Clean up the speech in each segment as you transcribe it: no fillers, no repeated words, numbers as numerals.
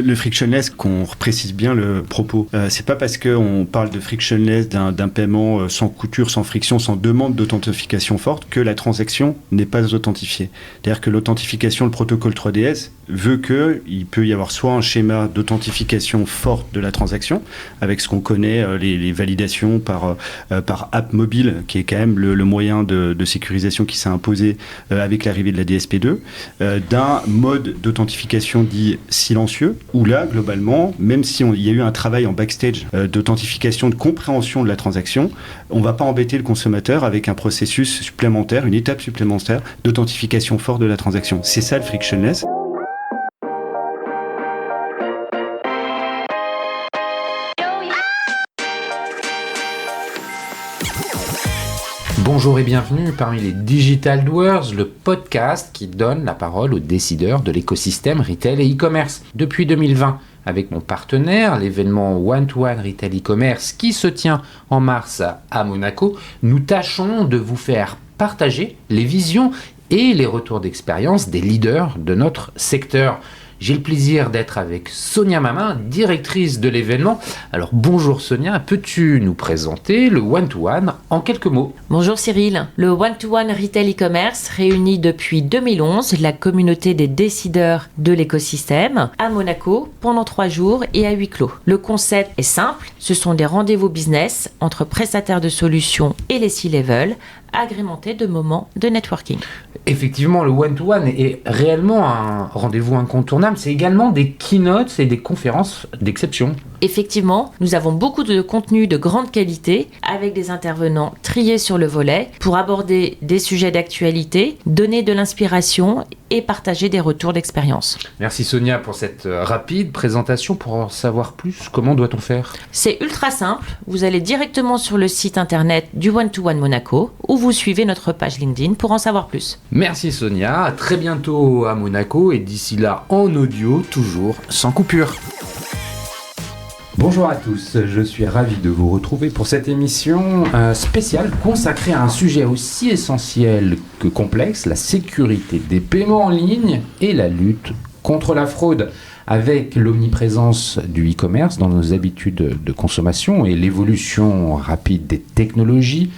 Le frictionless, qu'on précise bien le propos, c'est pas parce qu'on parle de frictionless, d'un paiement sans couture, sans friction, sans demande d'authentification forte, que la transaction n'est pas authentifiée. C'est-à-dire que l'authentification, le protocole 3DS, veut qu'il peut y avoir soit un schéma d'authentification forte de la transaction, avec ce qu'on connaît, les validations par app mobile, qui est quand même le moyen de sécurisation qui s'est imposé avec l'arrivée de la DSP2, d'un mode d'authentification dit silencieux, où là, globalement, même si il y a eu un travail en backstage d'authentification, de compréhension de la transaction, on ne va pas embêter le consommateur avec un processus supplémentaire, une étape supplémentaire d'authentification forte de la transaction. C'est ça le frictionless. Bonjour et bienvenue parmi les Digital Doers, le podcast qui donne la parole aux décideurs de l'écosystème retail et e-commerce. Depuis 2020, avec mon partenaire, l'événement One-to-One Retail e-commerce qui se tient en mars à Monaco, nous tâchons de vous faire partager les visions et les retours d'expérience des leaders de notre secteur. J'ai le plaisir d'être avec Sonia Mamin, directrice de l'événement. Alors bonjour Sonia, peux-tu nous présenter le One-to-One en quelques mots ? Bonjour Cyril. Le One-to-One Retail e-commerce réunit depuis 2011 la communauté des décideurs de l'écosystème à Monaco pendant 3 jours et à huis clos. Le concept est simple, ce sont des rendez-vous business entre prestataires de solutions et les C-level, agrémentés de moments de networking. Effectivement, le one-to-one est réellement un rendez-vous incontournable. C'est également des keynotes et des conférences d'exception. Effectivement, nous avons beaucoup de contenu de grande qualité avec des intervenants triés sur le volet pour aborder des sujets d'actualité, donner de l'inspiration et partager des retours d'expérience. Merci Sonia pour cette rapide présentation. Pour en savoir plus, comment doit-on faire ? C'est ultra simple. Vous allez directement sur le site internet du One-to-One Monaco ou vous suivez notre page LinkedIn pour en savoir plus. Merci Sonia, à très bientôt à Monaco et d'ici là en audio, toujours sans coupure. Bonjour à tous, je suis ravi de vous retrouver pour cette émission spéciale consacrée à un sujet aussi essentiel que complexe, la sécurité des paiements en ligne et la lutte contre la fraude. Avec l'omniprésence du e-commerce dans nos habitudes de consommation et l'évolution rapide des technologies,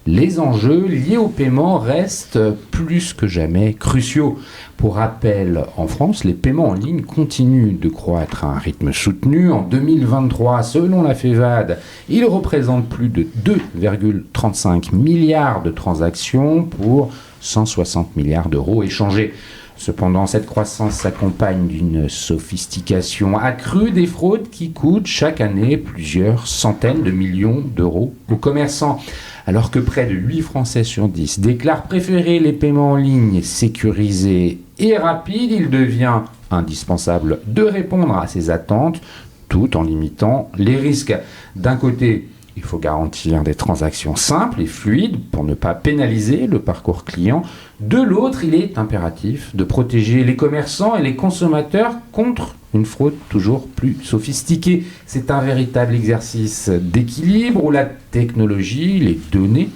les enjeux liés au paiement restent plus que jamais cruciaux. Pour rappel, en France, les paiements en ligne continuent de croître à un rythme soutenu. En 2023, selon la FEVAD, ils représentent plus de 2,35 milliards de transactions pour 160 milliards d'euros échangés. Cependant, cette croissance s'accompagne d'une sophistication accrue des fraudes qui coûtent chaque année plusieurs centaines de millions d'euros aux commerçants. Alors que près de 8 Français sur 10 déclarent préférer les paiements en ligne sécurisés et rapides, il devient indispensable de répondre à ces attentes tout en limitant les risques. D'un côté, il faut garantir des transactions simples et fluides pour ne pas pénaliser le parcours client. De l'autre, il est impératif de protéger les commerçants et les consommateurs contre une fraude toujours plus sophistiquée. C'est un véritable exercice d'équilibre où la technologie, les données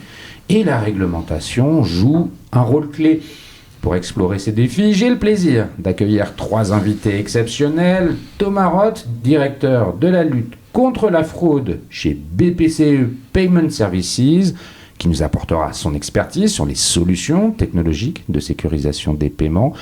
et la réglementation jouent un rôle clé. Pour explorer ces défis, j'ai le plaisir d'accueillir 3 invités exceptionnels. Thomas Roth, directeur de la lutte contre la fraude chez BPCE Payment Services, qui nous apportera son expertise sur les solutions technologiques de sécurisation des paiements.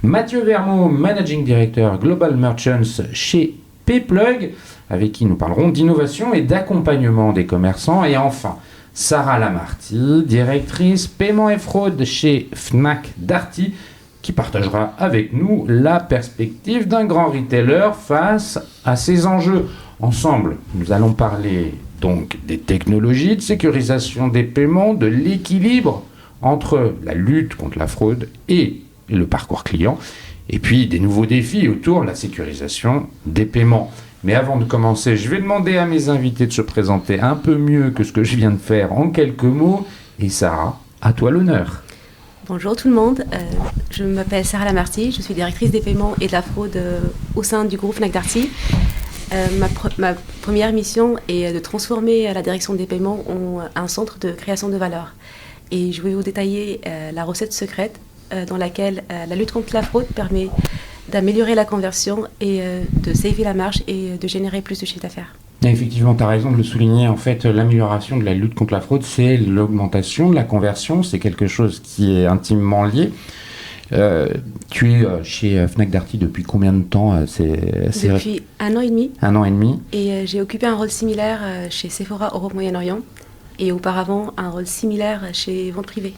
Mathieu Vermeau, Managing Director Global Merchants chez Payplug, avec qui nous parlerons d'innovation et d'accompagnement des commerçants. Et enfin, Sarah Lamarty, directrice paiement et fraude chez Fnac Darty, qui partagera avec nous la perspective d'un grand retailer face à ces enjeux. Ensemble, nous allons parler donc des technologies de sécurisation des paiements, de l'équilibre entre la lutte contre la fraude et le parcours client, et puis des nouveaux défis autour de la sécurisation des paiements. Mais avant de commencer, je vais demander à mes invités de se présenter un peu mieux que ce que je viens de faire en quelques mots. Et Sarah, à toi l'honneur. Bonjour tout le monde, je m'appelle Sarah Lamarty, je suis directrice des paiements et de la fraude au sein du groupe Fnac Darty. Ma première mission est de transformer la direction des paiements en un centre de création de valeur. Et je vais vous détailler la recette secrète dans laquelle la lutte contre la fraude permet d'améliorer la conversion et de saver la marge et de générer plus de chiffre d'affaires. Et effectivement, tu as raison de le souligner. En fait, l'amélioration de la lutte contre la fraude, c'est l'augmentation de la conversion. C'est quelque chose qui est intimement lié. Tu es chez Fnac Darty depuis combien de temps? Depuis 1 an et demi. 1 an et demi. Et j'ai occupé un rôle similaire chez Sephora Europe Moyen-Orient. Et auparavant, un rôle similaire chez Vente Privée.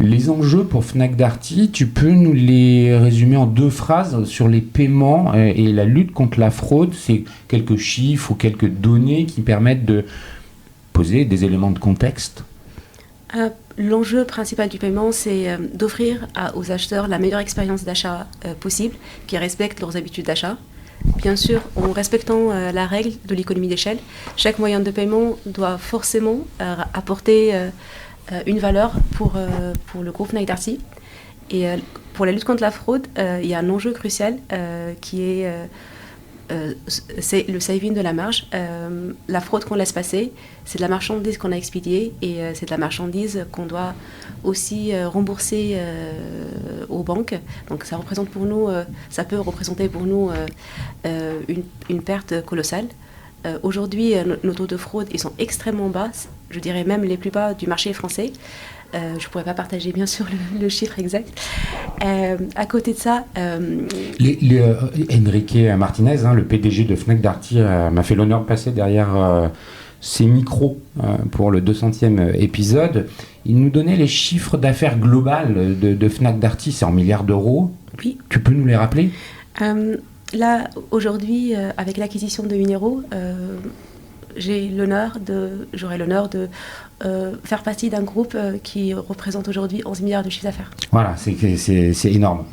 Les enjeux pour Fnac Darty, tu peux nous les résumer en 2 phrases sur les paiements et la lutte contre la fraude? C'est quelques chiffres ou quelques données qui permettent de poser des éléments de contexte? L'enjeu principal du paiement, c'est d'offrir aux acheteurs la meilleure expérience d'achat possible, qui respecte leurs habitudes d'achat. Bien sûr, en respectant la règle de l'économie d'échelle, chaque moyen de paiement doit forcément apporter une valeur pour le groupe Fnac Darty. Et pour la lutte contre la fraude, il y a un enjeu crucial qui est c'est le saving de la marge. La fraude qu'on laisse passer, c'est de la marchandise qu'on a expédiée et c'est de la marchandise qu'on doit aussi rembourser aux banques. Donc ça représente pour nous, ça peut représenter pour nous une perte colossale. Aujourd'hui, nos taux de fraude, ils sont extrêmement bas, je dirais même les plus bas du marché français. Je ne pourrais pas partager bien sûr le chiffre exact. À côté de ça... Enrique Martinez, le PDG de Fnac Darty, m'a fait l'honneur de passer derrière ses micros pour le 200e épisode. Il nous donnait les chiffres d'affaires globales de Fnac Darty, c'est en milliards d'euros. Oui. Tu peux nous les rappeler? Là, aujourd'hui, avec l'acquisition de Minero, j'aurai l'honneur de faire partie d'un groupe qui représente aujourd'hui 11 milliards de chiffre d'affaires. Voilà, c'est énorme.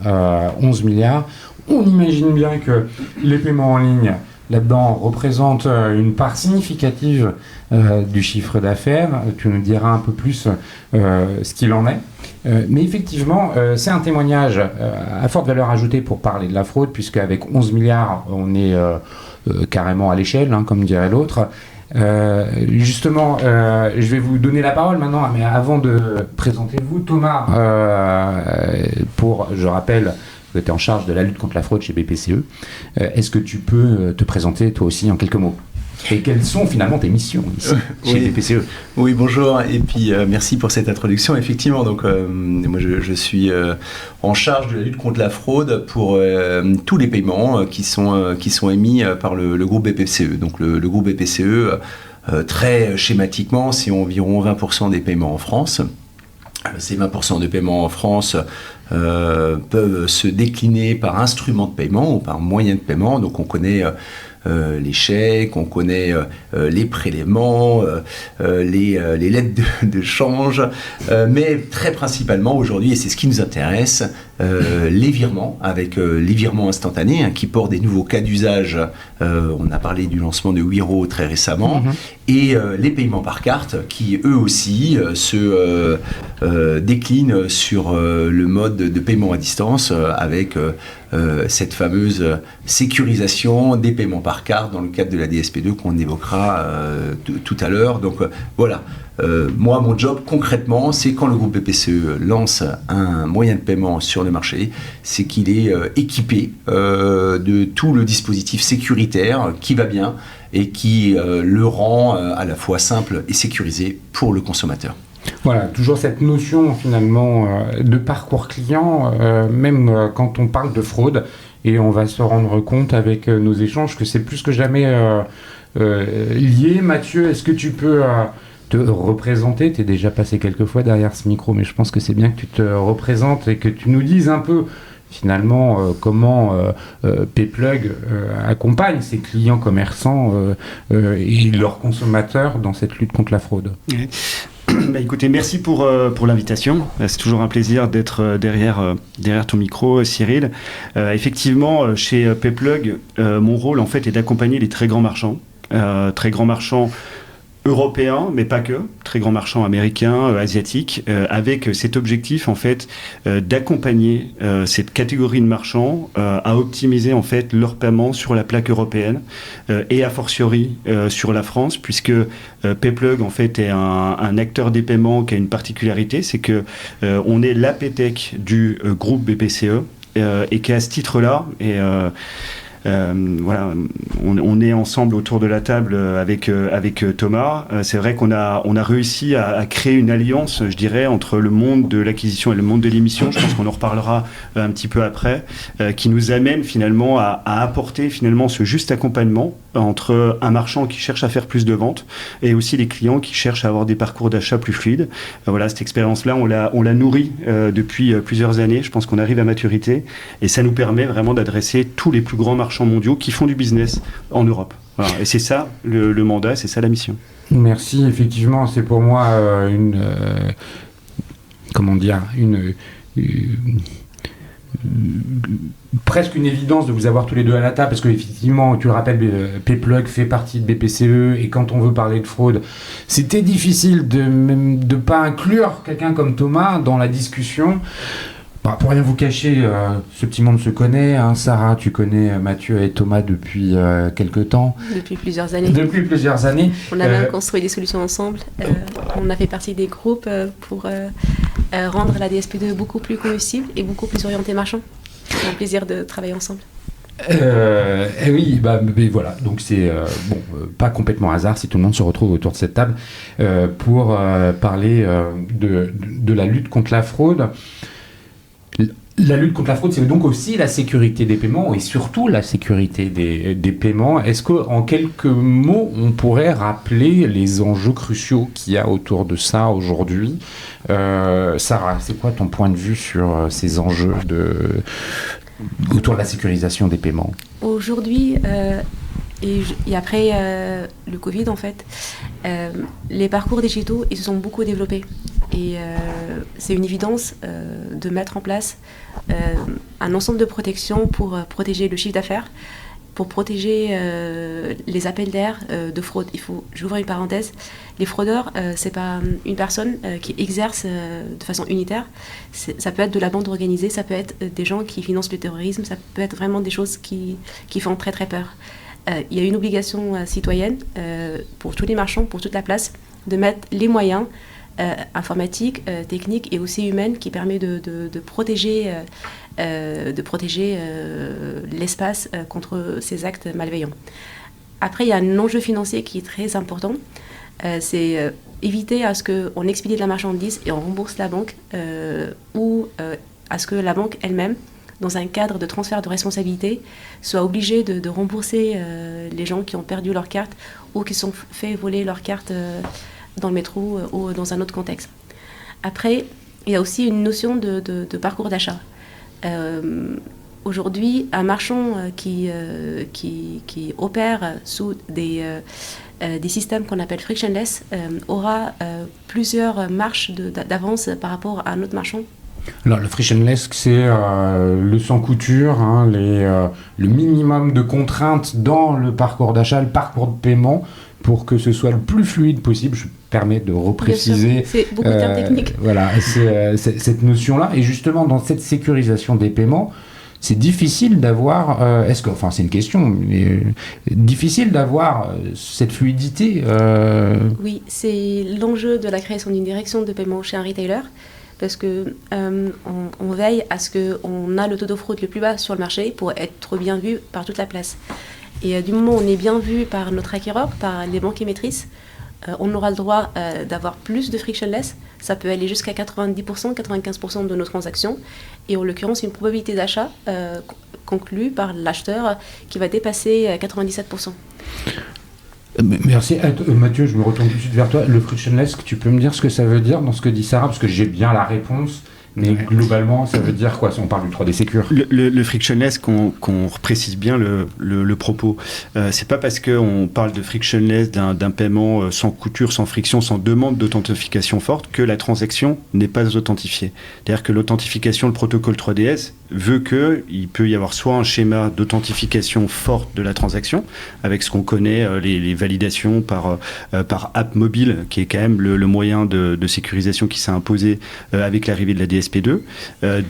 11 milliards. On imagine bien que les paiements en ligne, là-dedans, représentent une part significative du chiffre d'affaires. Tu nous diras un peu plus ce qu'il en est. Mais effectivement, c'est un témoignage à forte valeur ajoutée pour parler de la fraude, puisque avec 11 milliards, on est carrément à l'échelle, comme dirait l'autre. Justement, je vais vous donner la parole maintenant, mais avant de présenter vous, Thomas, je rappelle que tu es en charge de la lutte contre la fraude chez BPCE. Est-ce que tu peux te présenter toi aussi en quelques mots? Et quelles sont finalement tes missions ici, chez BPCE? Oui, bonjour, et puis merci pour cette introduction. Effectivement, donc, moi je suis en charge de la lutte contre la fraude pour tous les paiements qui sont émis par le groupe BPCE. Donc le groupe BPCE, très schématiquement, c'est environ 20% des paiements en France. Ces 20% de paiements en France peuvent se décliner par instrument de paiement ou par moyen de paiement. Donc on connaît les chèques, on connaît les prélèvements, les lettres de change, mais très principalement aujourd'hui, et c'est ce qui nous intéresse, les virements, avec les virements instantanés qui portent des nouveaux cas d'usage. On a parlé du lancement de Wero très récemment, et les paiements par carte qui eux aussi se déclinent sur le mode de paiement à distance avec cette fameuse sécurisation des paiements par carte dans le cadre de la DSP2 qu'on évoquera tout à l'heure. Donc voilà, moi mon job concrètement, c'est quand le groupe BPCE lance un moyen de paiement sur le marché, c'est qu'il est équipé de tout le dispositif sécuritaire qui va bien et qui le rend à la fois simple et sécurisé pour le consommateur. Voilà, toujours cette notion finalement de parcours client, même quand on parle de fraude, et on va se rendre compte avec nos échanges que c'est plus que jamais lié. Mathieu, est-ce que tu peux te représenter? Tu es déjà passé quelques fois derrière ce micro, mais je pense que c'est bien que tu te représentes et que tu nous dises un peu finalement comment Payplug accompagne ses clients commerçants et leurs consommateurs dans cette lutte contre la fraude. Écoutez, merci pour l'invitation. C'est toujours un plaisir d'être derrière ton micro, Cyril. Effectivement, chez Payplug, mon rôle en fait est d'accompagner les très grands marchands européens, mais pas que, très grands marchands américains, asiatiques, avec cet objectif en fait d'accompagner cette catégorie de marchands à optimiser en fait leur paiement sur la plaque européenne et a fortiori sur la France, puisque Payplug en fait est un acteur des paiements qui a une particularité, c'est que on est l'APTech du groupe BPCE. et qu'à ce titre-là, voilà, on est ensemble autour de la table avec Thomas. C'est vrai qu'on a réussi à créer une alliance, je dirais, entre le monde de l'acquisition et le monde de l'émission. Je pense qu'on en reparlera un petit peu après, qui nous amène finalement à apporter finalement ce juste accompagnement entre un marchand qui cherche à faire plus de ventes et aussi les clients qui cherchent à avoir des parcours d'achat plus fluides. Voilà, cette expérience-là, on l'a nourrie depuis plusieurs années. Je pense qu'on arrive à maturité et ça nous permet vraiment d'adresser tous les plus grands marchands mondiaux qui font du business en Europe. Voilà. Et c'est ça le mandat, c'est ça la mission. Merci, effectivement, c'est pour moi presque une évidence de vous avoir tous les deux à la table, parce que effectivement, tu le rappelles, Payplug fait partie de BPCE, et quand on veut parler de fraude, c'était difficile de pas inclure quelqu'un comme Thomas dans la discussion. Bah, pour rien vous cacher, ce petit monde se connaît. Hein. Sarah, tu connais Mathieu et Thomas depuis quelque temps. Depuis plusieurs années. Depuis plusieurs années. On a même construit des solutions ensemble. On a fait partie des groupes pour rendre la DSP2 beaucoup plus combustible et beaucoup plus orientée marchand. C'est un plaisir de travailler ensemble. Oui, mais voilà, donc c'est pas complètement hasard si tout le monde se retrouve autour de cette table pour parler de la lutte contre la fraude. La lutte contre la fraude, c'est donc aussi la sécurité des paiements et surtout la sécurité des paiements. Est-ce qu'en quelques mots, on pourrait rappeler les enjeux cruciaux qu'il y a autour de ça aujourd'hui ? Sarah, c'est quoi ton point de vue sur ces enjeux autour de la sécurisation des paiements ? Aujourd'hui, et après le Covid, en fait, les parcours digitaux, ils se sont beaucoup développés. Et c'est une évidence de mettre en place un ensemble de protections pour protéger le chiffre d'affaires, pour protéger les appels d'air de fraude. J'ouvre une parenthèse, les fraudeurs, c'est pas une personne qui exerce de façon unitaire, ça peut être de la bande organisée, ça peut être des gens qui financent le terrorisme, ça peut être vraiment des choses qui font très très peur. Il y a une obligation citoyenne pour tous les marchands, pour toute la place, de mettre les moyens informatiques, techniques et aussi humaines qui permet de protéger l'espace contre ces actes malveillants. Après, il y a un enjeu financier qui est très important. C'est éviter à ce qu'on expédie de la marchandise et on rembourse la banque ou à ce que la banque elle-même, dans un cadre de transfert de responsabilité, soit obligée de rembourser les gens qui ont perdu leur carte ou qui sont fait voler leur carte dans le métro ou dans un autre contexte. Après, il y a aussi une notion de parcours d'achat. Aujourd'hui, un marchand qui opère sous des systèmes qu'on appelle frictionless aura plusieurs marches d'avance par rapport à un autre marchand. Alors, le frictionless, c'est le sans couture, hein, le minimum de contraintes dans le parcours d'achat, le parcours de paiement, pour que ce soit le plus fluide possible. Je me permets de repréciser. C'est beaucoup de termes techniques. Voilà, c'est cette notion-là. Et justement, dans cette sécurisation des paiements, c'est difficile d'avoir... c'est une question, mais difficile d'avoir cette fluidité. Oui, c'est l'enjeu de la création d'une direction de paiement chez un retailer. Parce que on veille à ce qu'on a le taux de fraude le plus bas sur le marché pour être bien vu par toute la place. Et du moment où on est bien vu par notre acquéreur, par les banques émettrices, on aura le droit d'avoir plus de frictionless. Ça peut aller jusqu'à 90%, 95% de nos transactions. Et en l'occurrence, une probabilité d'achat conclue par l'acheteur qui va dépasser 97%. Merci. Mathieu, je me retourne tout de suite vers toi. Le frictionless, tu peux me dire ce que ça veut dire dans ce que dit Sarah, parce que j'ai bien la réponse, mais globalement, ça veut dire quoi si on parle du 3D Secure ? Le frictionless, qu'on précise bien le propos, c'est pas parce qu'on parle de frictionless, d'un paiement sans couture, sans friction, sans demande d'authentification forte, que la transaction n'est pas authentifiée. C'est-à-dire que l'authentification, le protocole 3DS, veut qu'il peut y avoir soit un schéma d'authentification forte de la transaction, avec ce qu'on connaît, les validations par app mobile, qui est quand même le moyen de sécurisation qui s'est imposé avec l'arrivée de la DSP2,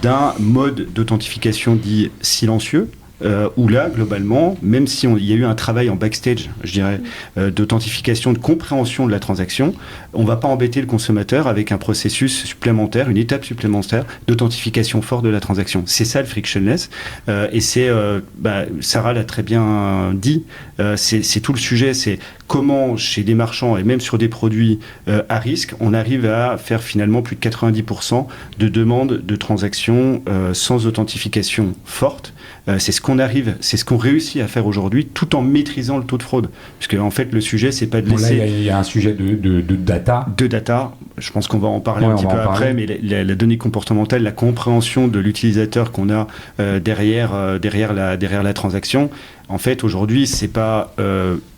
d'un mode d'authentification dit silencieux, où là, globalement, même si il y a eu un travail en backstage, je dirais, d'authentification, de compréhension de la transaction, on ne va pas embêter le consommateur avec un processus supplémentaire, une étape supplémentaire d'authentification forte de la transaction. C'est ça le frictionless. Et c'est, Sarah l'a très bien dit, c'est tout le sujet, c'est comment chez des marchands et même sur des produits à risque, on arrive à faire finalement plus de 90% de demandes de transactions sans authentification forte. C'est ce qu'on réussit à faire aujourd'hui, tout en maîtrisant le taux de fraude. Parce que en fait, le sujet, c'est pas de laisser... Là, il y a un sujet de data. De data. Je pense qu'on va en parler un petit peu après, mais la donnée comportementale, la compréhension de l'utilisateur qu'on a derrière la transaction, en fait, aujourd'hui, c'est pas...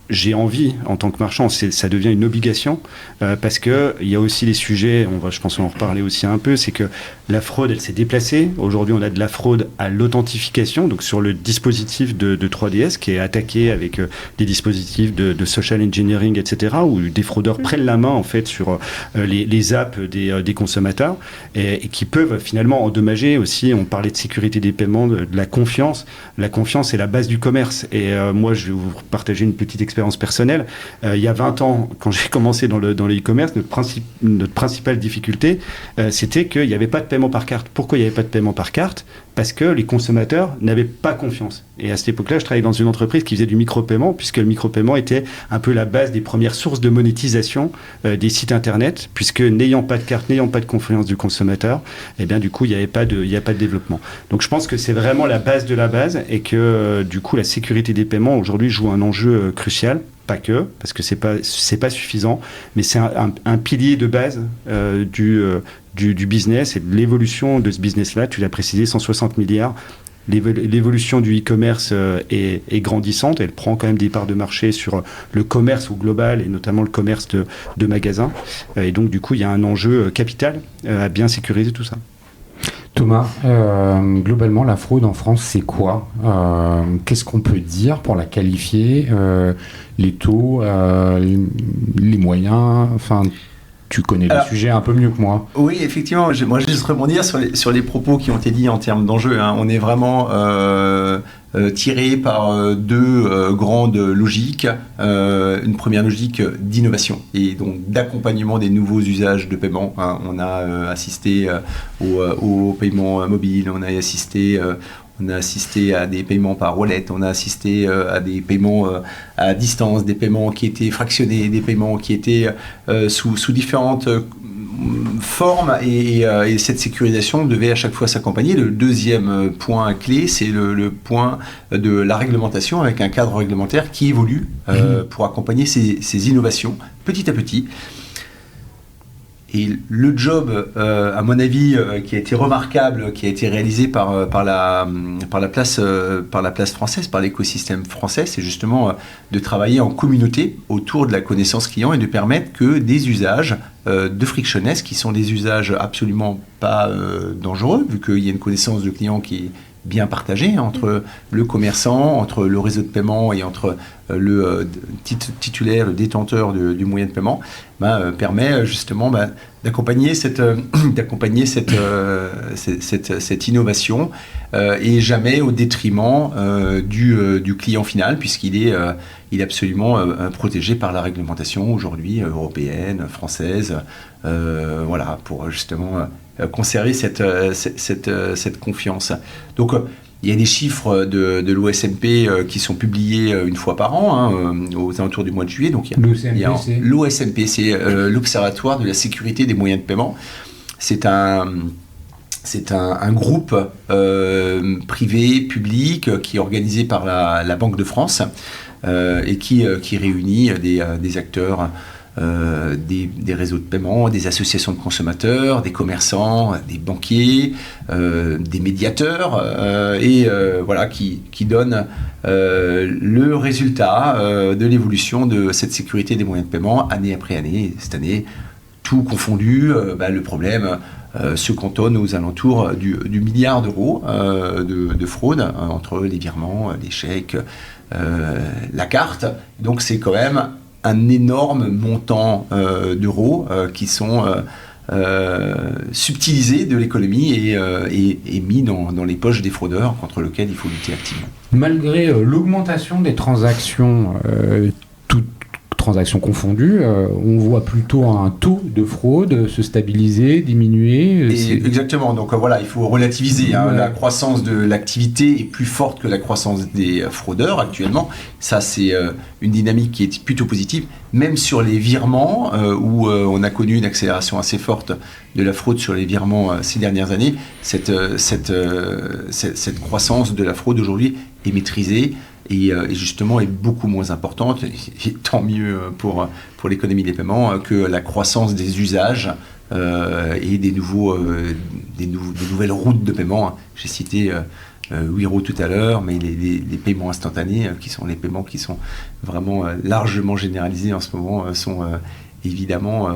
j'ai envie, en tant que marchand, ça devient une obligation, parce qu'il y a aussi des sujets, je pense qu'on va en reparler aussi un peu, c'est que la fraude, elle s'est déplacée. Aujourd'hui, on a de la fraude à l'authentification, donc sur le dispositif de 3DS, qui est attaqué avec des dispositifs de social engineering, etc., où des fraudeurs prennent la main, en fait, sur les apps des consommateurs, et qui peuvent finalement endommager aussi, on parlait de sécurité des paiements, de la confiance. La confiance est la base du commerce. Et moi, je vais vous partager une petite expérience personnelle. Il y a 20 ans, quand j'ai commencé dans le e-commerce, notre principale difficulté, c'était qu'il n'y avait pas de paiement par carte. Pourquoi il n'y avait pas de paiement par carte ? Parce que les consommateurs n'avaient pas confiance. Et à cette époque-là, je travaillais dans une entreprise qui faisait du micro-paiement, puisque le micro-paiement était un peu la base des premières sources de monétisation des sites Internet, puisque n'ayant pas de carte, n'ayant pas de confiance du consommateur, eh bien, du coup, il n'y a pas de développement. Donc, je pense que c'est vraiment la base de la base, et que, du coup, la sécurité des paiements, aujourd'hui, joue un enjeu crucial. Pas que, parce que c'est pas suffisant, mais c'est un pilier de base du business et de l'évolution de ce business-là. Tu l'as précisé, 160 milliards. L'évolution du e-commerce est grandissante. Elle prend quand même des parts de marché sur le commerce au global et notamment le commerce de magasins. Et donc, du coup, il y a un enjeu capital à bien sécuriser tout ça. Thomas, globalement, la fraude en France, c'est quoi ? Qu'est-ce qu'on peut dire pour la qualifier ? Les taux, les moyens, enfin... Tu connais le sujet un peu mieux que moi. Oui, effectivement. Moi, je vais juste rebondir sur les propos qui ont été dits en termes d'enjeux. On est vraiment tiré par deux grandes logiques. Une première logique d'innovation et donc d'accompagnement des nouveaux usages de paiement. On a assisté au paiement mobile, on a assisté à des paiements par wallet, on a assisté à des paiements à distance, des paiements qui étaient fractionnés, des paiements qui étaient sous différentes formes et cette sécurisation devait à chaque fois s'accompagner. Le deuxième point clé, c'est le point de la réglementation avec un cadre réglementaire qui évolue pour accompagner ces innovations petit à petit. Et le job, à mon avis, qui a été remarquable, qui a été réalisé par la place française, par l'écosystème français, c'est justement de travailler en communauté autour de la connaissance client et de permettre que des usages de frictionless, qui sont des usages absolument pas dangereux, vu qu'il y a une connaissance de client qui est bien partagée entre le commerçant, entre le réseau de paiement et entre le titulaire, le détenteur du moyen de paiement, permet justement d'accompagner cette innovation et jamais au détriment du client final, puisqu'il est absolument protégé par la réglementation aujourd'hui européenne, française, pour justement conserver cette confiance. Donc, il y a des chiffres de l'OSMP qui sont publiés une fois par an, aux alentours du mois de juillet. Donc, l'OSMP, c'est l'Observatoire de la sécurité des moyens de paiement. C'est un groupe privé, public, qui est organisé par la Banque de France et qui réunit des acteurs, des réseaux de paiement, des associations de consommateurs, des commerçants, des banquiers, des médiateurs, qui donnent le résultat de l'évolution de cette sécurité des moyens de paiement année après année. Cette année, tout confondu, le problème se cantonne aux alentours du milliard d'euros de fraude entre les virements, les chèques, la carte. Donc c'est quand même un énorme montant d'euros qui sont subtilisé de l'économie et mis dans les poches des fraudeurs contre lesquels il faut lutter activement. Malgré l'augmentation des transactions, toutes transactions confondues, on voit plutôt un taux de fraude se stabiliser, diminuer. Exactement, donc voilà, il faut relativiser. Ouais. La croissance de l'activité est plus forte que la croissance des fraudeurs actuellement. Ça, c'est une dynamique qui est plutôt positive. Même sur les virements, où on a connu une accélération assez forte de la fraude sur les virements ces dernières années, cette croissance de la fraude aujourd'hui est maîtrisée. Et justement est beaucoup moins importante, et tant mieux pour l'économie des paiements, que la croissance des usages et des nouvelles routes de paiement. J'ai cité Wero tout à l'heure, mais les paiements instantanés, qui sont les paiements qui sont vraiment largement généralisés en ce moment, sont évidemment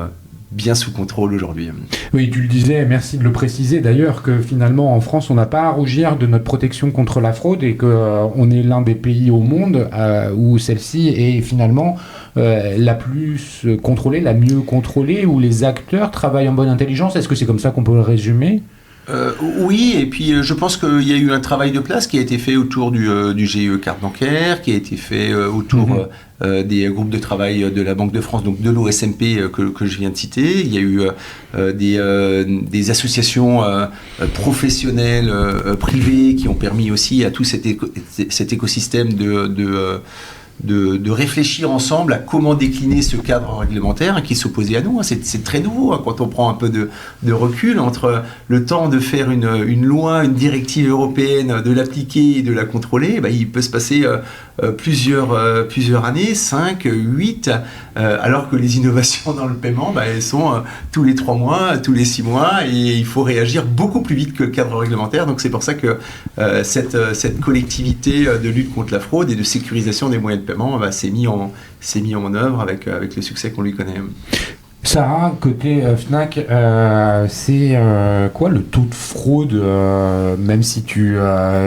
bien sous contrôle aujourd'hui. Oui, tu le disais, merci de le préciser d'ailleurs, que finalement en France on n'a pas à rougir de notre protection contre la fraude et qu'on est l'un des pays au monde où celle-ci est finalement la plus contrôlée, la mieux contrôlée, où les acteurs travaillent en bonne intelligence. Est-ce que c'est comme ça qu'on peut le résumer ? Oui, et puis je pense qu'il y a eu un travail de place qui a été fait autour du GIE carte bancaire, qui a été fait autour des groupes de travail de la Banque de France, donc de l'OSMP que je viens de citer. Il y a eu des associations professionnelles, privées, qui ont permis aussi à tout cet écosystème de réfléchir ensemble à comment décliner ce cadre réglementaire qui s'opposait à nous. C'est très nouveau quand on prend un peu de recul entre le temps de faire une loi, une directive européenne, de l'appliquer et de la contrôler. Il peut se passer plusieurs années, 5, 8, alors que les innovations dans le paiement, elles sont tous les 3 mois, tous les 6 mois, et il faut réagir beaucoup plus vite que le cadre réglementaire. Donc c'est pour ça que cette collectivité de lutte contre la fraude et de sécurisation des moyens de paiement s'est mis en œuvre avec le succès qu'on lui connaît. Sarah, côté Fnac, c'est quoi le taux de fraude, même si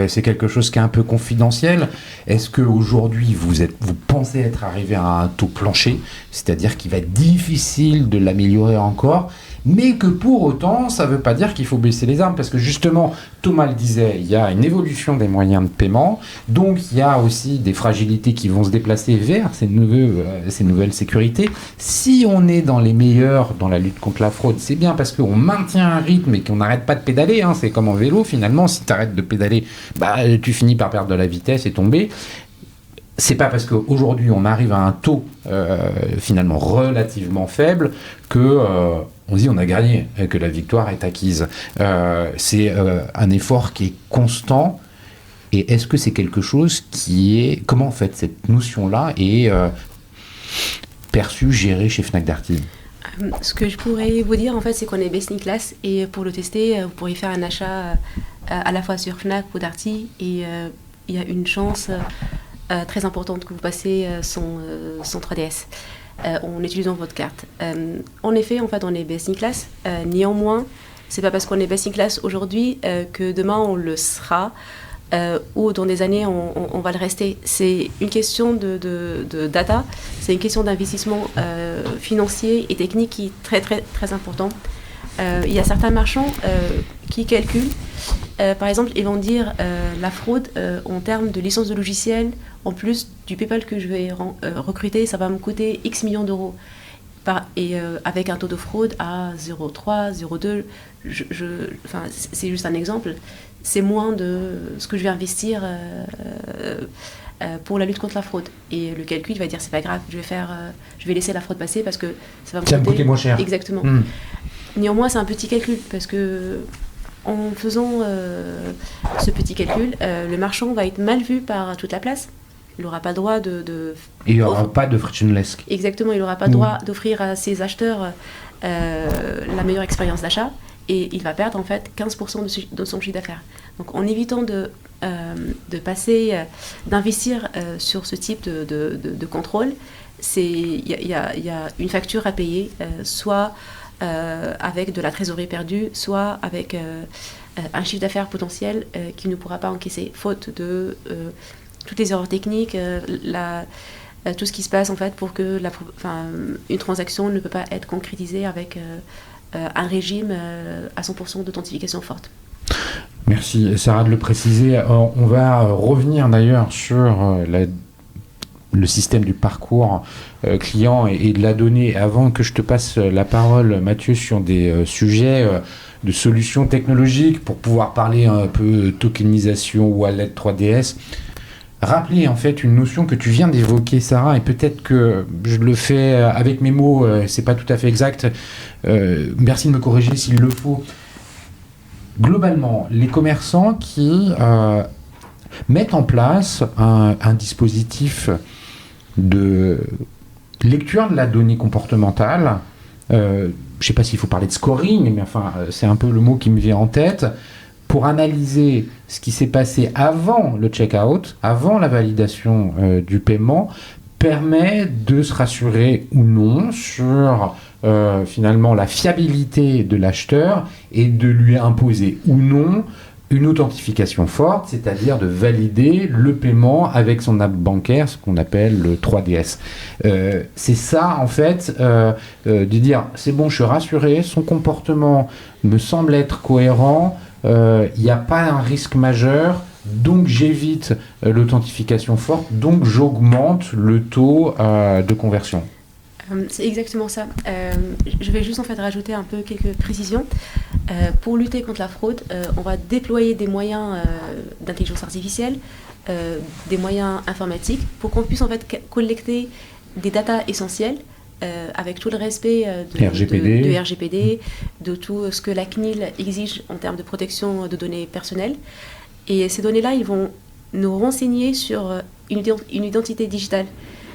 c'est quelque chose qui est un peu confidentiel? Est-ce qu'aujourd'hui vous pensez être arrivé à un taux plancher, c'est-à-dire qu'il va être difficile de l'améliorer encore, mais que pour autant ça ne veut pas dire qu'il faut baisser les armes, parce que justement Thomas le disait, il y a une évolution des moyens de paiement, donc il y a aussi des fragilités qui vont se déplacer vers ces nouvelles sécurités. Si on est dans les meilleurs dans la lutte contre la fraude, c'est bien parce qu'on maintient un rythme et qu'on n'arrête pas de pédaler, c'est comme en vélo finalement, si tu arrêtes de pédaler, tu finis par perdre de la vitesse et tomber. C'est pas parce qu'aujourd'hui on arrive à un taux finalement relativement faible que on dit on a gagné, que la victoire est acquise. C'est un effort qui est constant. Et est-ce que c'est quelque chose qui est... Comment en fait cette notion-là est perçue, gérée chez Fnac Darty ? Ce que je pourrais vous dire en fait, c'est qu'on est best in class, et pour le tester, vous pourriez faire un achat à la fois sur Fnac ou Darty, et il y a une chance très importante que vous passez son 3DS en utilisant votre carte. En effet, en fait, on est best in class. Néanmoins, c'est pas parce qu'on est best in class aujourd'hui que demain on le sera. Ou dans des années on va le rester. C'est une question de data, c'est une question d'investissement financier et technique qui est très très très important. Il y a certains marchands qui calculent, par exemple ils vont dire la fraude en termes de licence de logiciel, en plus du PayPal que je vais recruter, ça va me coûter X millions d'euros. Et avec un taux de fraude à 0,3, 0,2, c'est juste un exemple, c'est moins de ce que je vais investir pour la lutte contre la fraude. Et le calcul va dire c'est pas grave, je vais laisser la fraude passer parce que ça va me coûter moins cher. Exactement. Néanmoins, c'est un petit calcul parce que en faisant ce petit calcul, le marchand va être mal vu par toute la place. Il n'aura pas le droit de... Et il n'y aura pas de frictionless. Exactement, il n'aura pas le droit d'offrir à ses acheteurs la meilleure expérience d'achat, et il va perdre en fait 15% de son chiffre d'affaires. Donc en évitant d'investir sur ce type de contrôle, il y a une facture à payer, soit avec de la trésorerie perdue, soit avec un chiffre d'affaires potentiel qu'il ne pourra pas encaisser, faute de... toutes les erreurs techniques, tout ce qui se passe en fait pour que une transaction ne peut pas être concrétisée avec un régime à 100% d'authentification forte. Merci Sarah de le préciser. On va revenir d'ailleurs sur le système du parcours client et de la donnée. Avant que je te passe la parole, Mathieu, sur des sujets de solutions technologiques pour pouvoir parler un peu tokenisation, wallet 3DS, rappeler en fait une notion que tu viens d'évoquer, Sarah, et peut-être que je le fais avec mes mots, c'est pas tout à fait exact. Merci de me corriger s'il le faut. Globalement, les commerçants qui mettent en place un dispositif de lecture de la donnée comportementale, je ne sais pas s'il faut parler de scoring, mais enfin, c'est un peu le mot qui me vient en tête, pour analyser ce qui s'est passé avant le check-out, avant la validation du paiement, permet de se rassurer ou non sur finalement la fiabilité de l'acheteur et de lui imposer ou non une authentification forte, c'est-à-dire de valider le paiement avec son app bancaire, ce qu'on appelle le 3DS. C'est ça, en fait, de dire, c'est bon, je suis rassuré, son comportement me semble être cohérent, il n'y a pas un risque majeur, donc j'évite l'authentification forte, donc j'augmente le taux de conversion. C'est exactement ça. Je vais juste en fait rajouter un peu quelques précisions. Pour lutter contre la fraude, on va déployer des moyens d'intelligence artificielle, des moyens informatiques, pour qu'on puisse en fait collecter des datas essentielles avec tout le respect de RGPD, de tout ce que la CNIL exige en termes de protection de données personnelles. Et ces données-là, ils vont nous renseigner sur une identité digitale.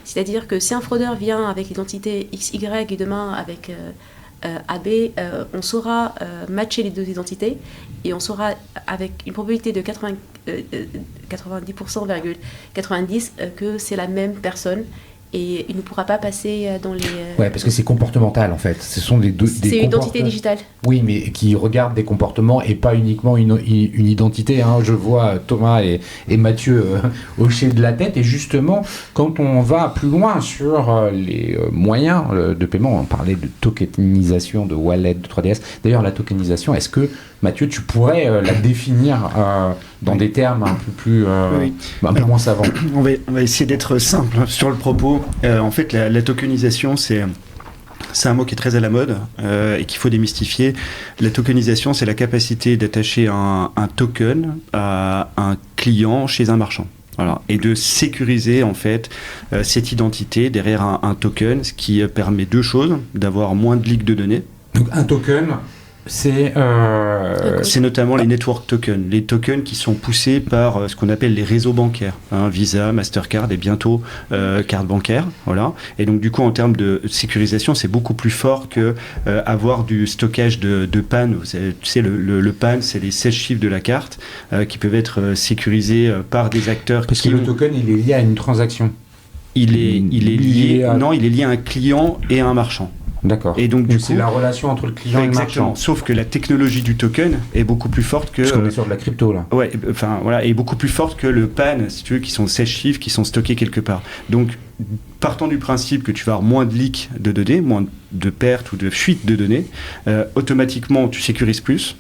C'est-à-dire que si un fraudeur vient avec l'identité XY et demain avec AB, on saura matcher les deux identités et on saura avec une probabilité de 90,90% que c'est la même personne. Et il ne pourra pas passer dans les... Ouais, parce que c'est comportemental en fait. Ce sont c'est une identité digitale. Oui, mais qui regardent des comportements et pas uniquement une identité. Hein. Je vois Thomas et Mathieu hocher de la tête. Et justement, quand on va plus loin sur les moyens de paiement, on parlait de tokenisation, de wallet, de 3DS. D'ailleurs, la tokenisation, est-ce que, Mathieu, tu pourrais la définir dans des termes un peu plus un peu moins savants? On va essayer d'être simple sur le propos. En fait, la tokenisation, c'est un mot qui est très à la mode et qu'il faut démystifier. La tokenisation, c'est la capacité d'attacher un token à un client chez un marchand. Voilà. Et de sécuriser en fait cette identité derrière un token, ce qui permet deux choses: d'avoir moins de leaks de données. Donc un token, c'est notamment les network tokens, les tokens qui sont poussés par ce qu'on appelle les réseaux bancaires, hein, Visa, Mastercard et bientôt carte bancaire, voilà. Et donc du coup en termes de sécurisation, c'est beaucoup plus fort que avoir du stockage de PAN. Tu sais, le PAN, c'est les 16 chiffres de la carte qui peuvent être sécurisés par des acteurs. Parce que le token, il est lié à une transaction. Il est lié à un client et à un marchand. D'accord. Et donc, du coup, c'est la relation entre le client et le marchand. Sauf que la technologie du token est beaucoup plus forte que... Parce qu'on est sur de la crypto, là. Ouais, enfin, voilà, est beaucoup plus forte que le PAN, si tu veux, qui sont 16 chiffres, qui sont stockés quelque part. Donc, partant du principe que tu vas avoir moins de leaks de données, moins de pertes ou de fuites de données, automatiquement, tu sécurises plus.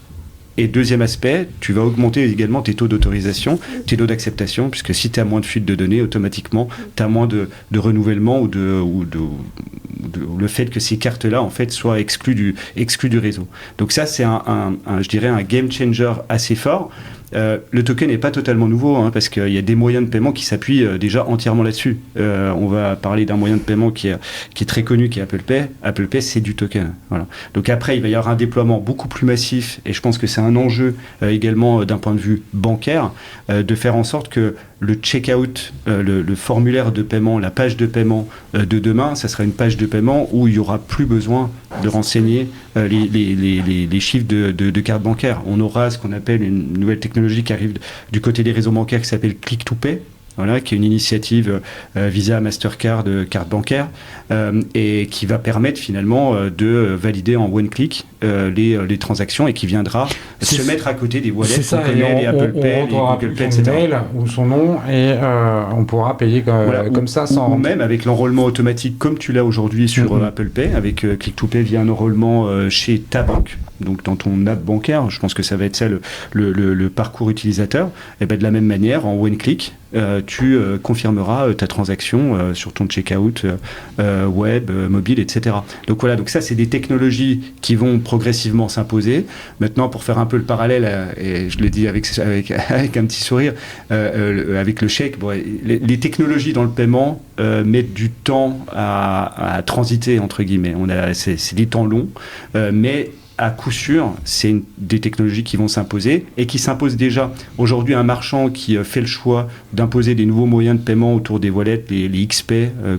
Et deuxième aspect, tu vas augmenter également tes taux d'autorisation, tes taux d'acceptation, puisque si tu as moins de fuites de données, automatiquement, tu as moins de renouvellement ou le fait que ces cartes-là, en fait, soient exclues du réseau. Donc ça, c'est je dirais, un game changer assez fort. Le token n'est pas totalement nouveau, hein, parce qu'il y a des moyens de paiement qui s'appuient déjà entièrement là-dessus. On va parler d'un moyen de paiement qui est très connu, qui est Apple Pay. Apple Pay, c'est du token. Voilà. Donc après, il va y avoir un déploiement beaucoup plus massif, et je pense que c'est un enjeu également d'un point de vue bancaire, de faire en sorte que le checkout, le formulaire de paiement, la page de paiement de demain, ça sera une page de paiement où il n'y aura plus besoin de renseigner les chiffres de carte bancaire. On aura ce qu'on appelle une nouvelle technologie qui arrive du côté des réseaux bancaires qui s'appelle Click to Pay. Voilà, qui est une initiative Visa, Mastercard, carte bancaire, et qui va permettre finalement de valider en one click les transactions et qui viendra se mettre à côté des wallets qu'on connaît, les Apple Pay, les Google Pay, etc. Mail ou son nom et on pourra payer comme ça sans... Ou même avec l'enrôlement automatique comme tu l'as aujourd'hui sur Apple Pay, avec Click to Pay via un enrôlement chez ta banque, donc dans ton app bancaire. Je pense que ça va être ça le parcours utilisateur. Et ben de la même manière, en one click, tu confirmeras ta transaction sur ton checkout web, mobile, etc. Donc voilà, donc ça c'est des technologies qui vont progressivement s'imposer. Maintenant, pour faire un peu le parallèle, et je le dis avec un petit sourire, avec le chèque, bon, les technologies dans le paiement mettent du temps à transiter, entre guillemets. C'est des temps longs, mais à coup sûr, c'est des technologies qui vont s'imposer et qui s'imposent déjà. Aujourd'hui, un marchand qui fait le choix d'imposer des nouveaux moyens de paiement autour des wallets, les XP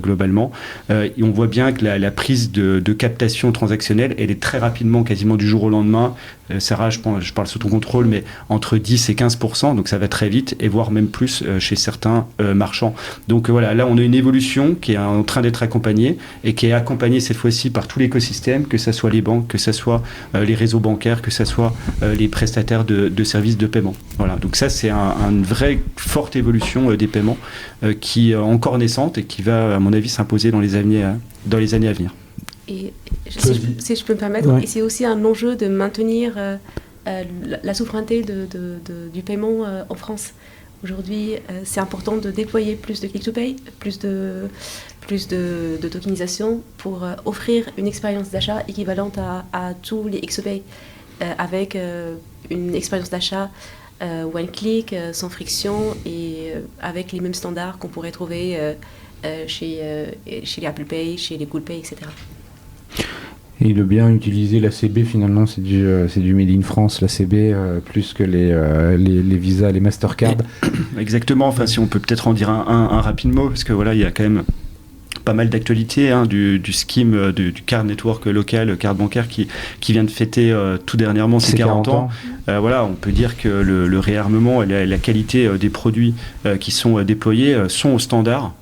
globalement, et on voit bien que la prise de captation transactionnelle, elle est très rapidement, quasiment du jour au lendemain. Sarah, je parle sous ton contrôle, mais entre 10 et 15%, donc ça va très vite, et voire même plus chez certains marchands. Donc voilà, là on a une évolution qui est en train d'être accompagnée, et qui est accompagnée cette fois-ci par tout l'écosystème, que ce soit les banques, que ce soit les réseaux bancaires, que ce soit les prestataires de services de paiement. Voilà, donc ça c'est une vraie forte évolution des paiements qui est encore naissante et qui va, à mon avis, s'imposer dans les années à venir. Et si je peux me permettre, et c'est aussi un enjeu de maintenir la souveraineté du paiement en France. Aujourd'hui, c'est important de déployer plus de click-to-pay, plus de tokenisation pour offrir une expérience d'achat équivalente à tous les XP, avec une expérience d'achat one click, sans friction et avec les mêmes standards qu'on pourrait trouver chez les Apple Pay, chez les Google Pay, etc. Et de bien utiliser la CB, finalement, c'est du Made in France, la CB, plus que les Visa, les Mastercard. Exactement, enfin, si on peut peut-être en dire un rapide mot, parce que voilà, il y a quand même pas mal d'actualités du scheme du card network local, carte bancaire qui vient de fêter tout dernièrement ses 40 ans. Voilà, on peut dire que le réarmement et la qualité des produits qui sont déployés sont au standard,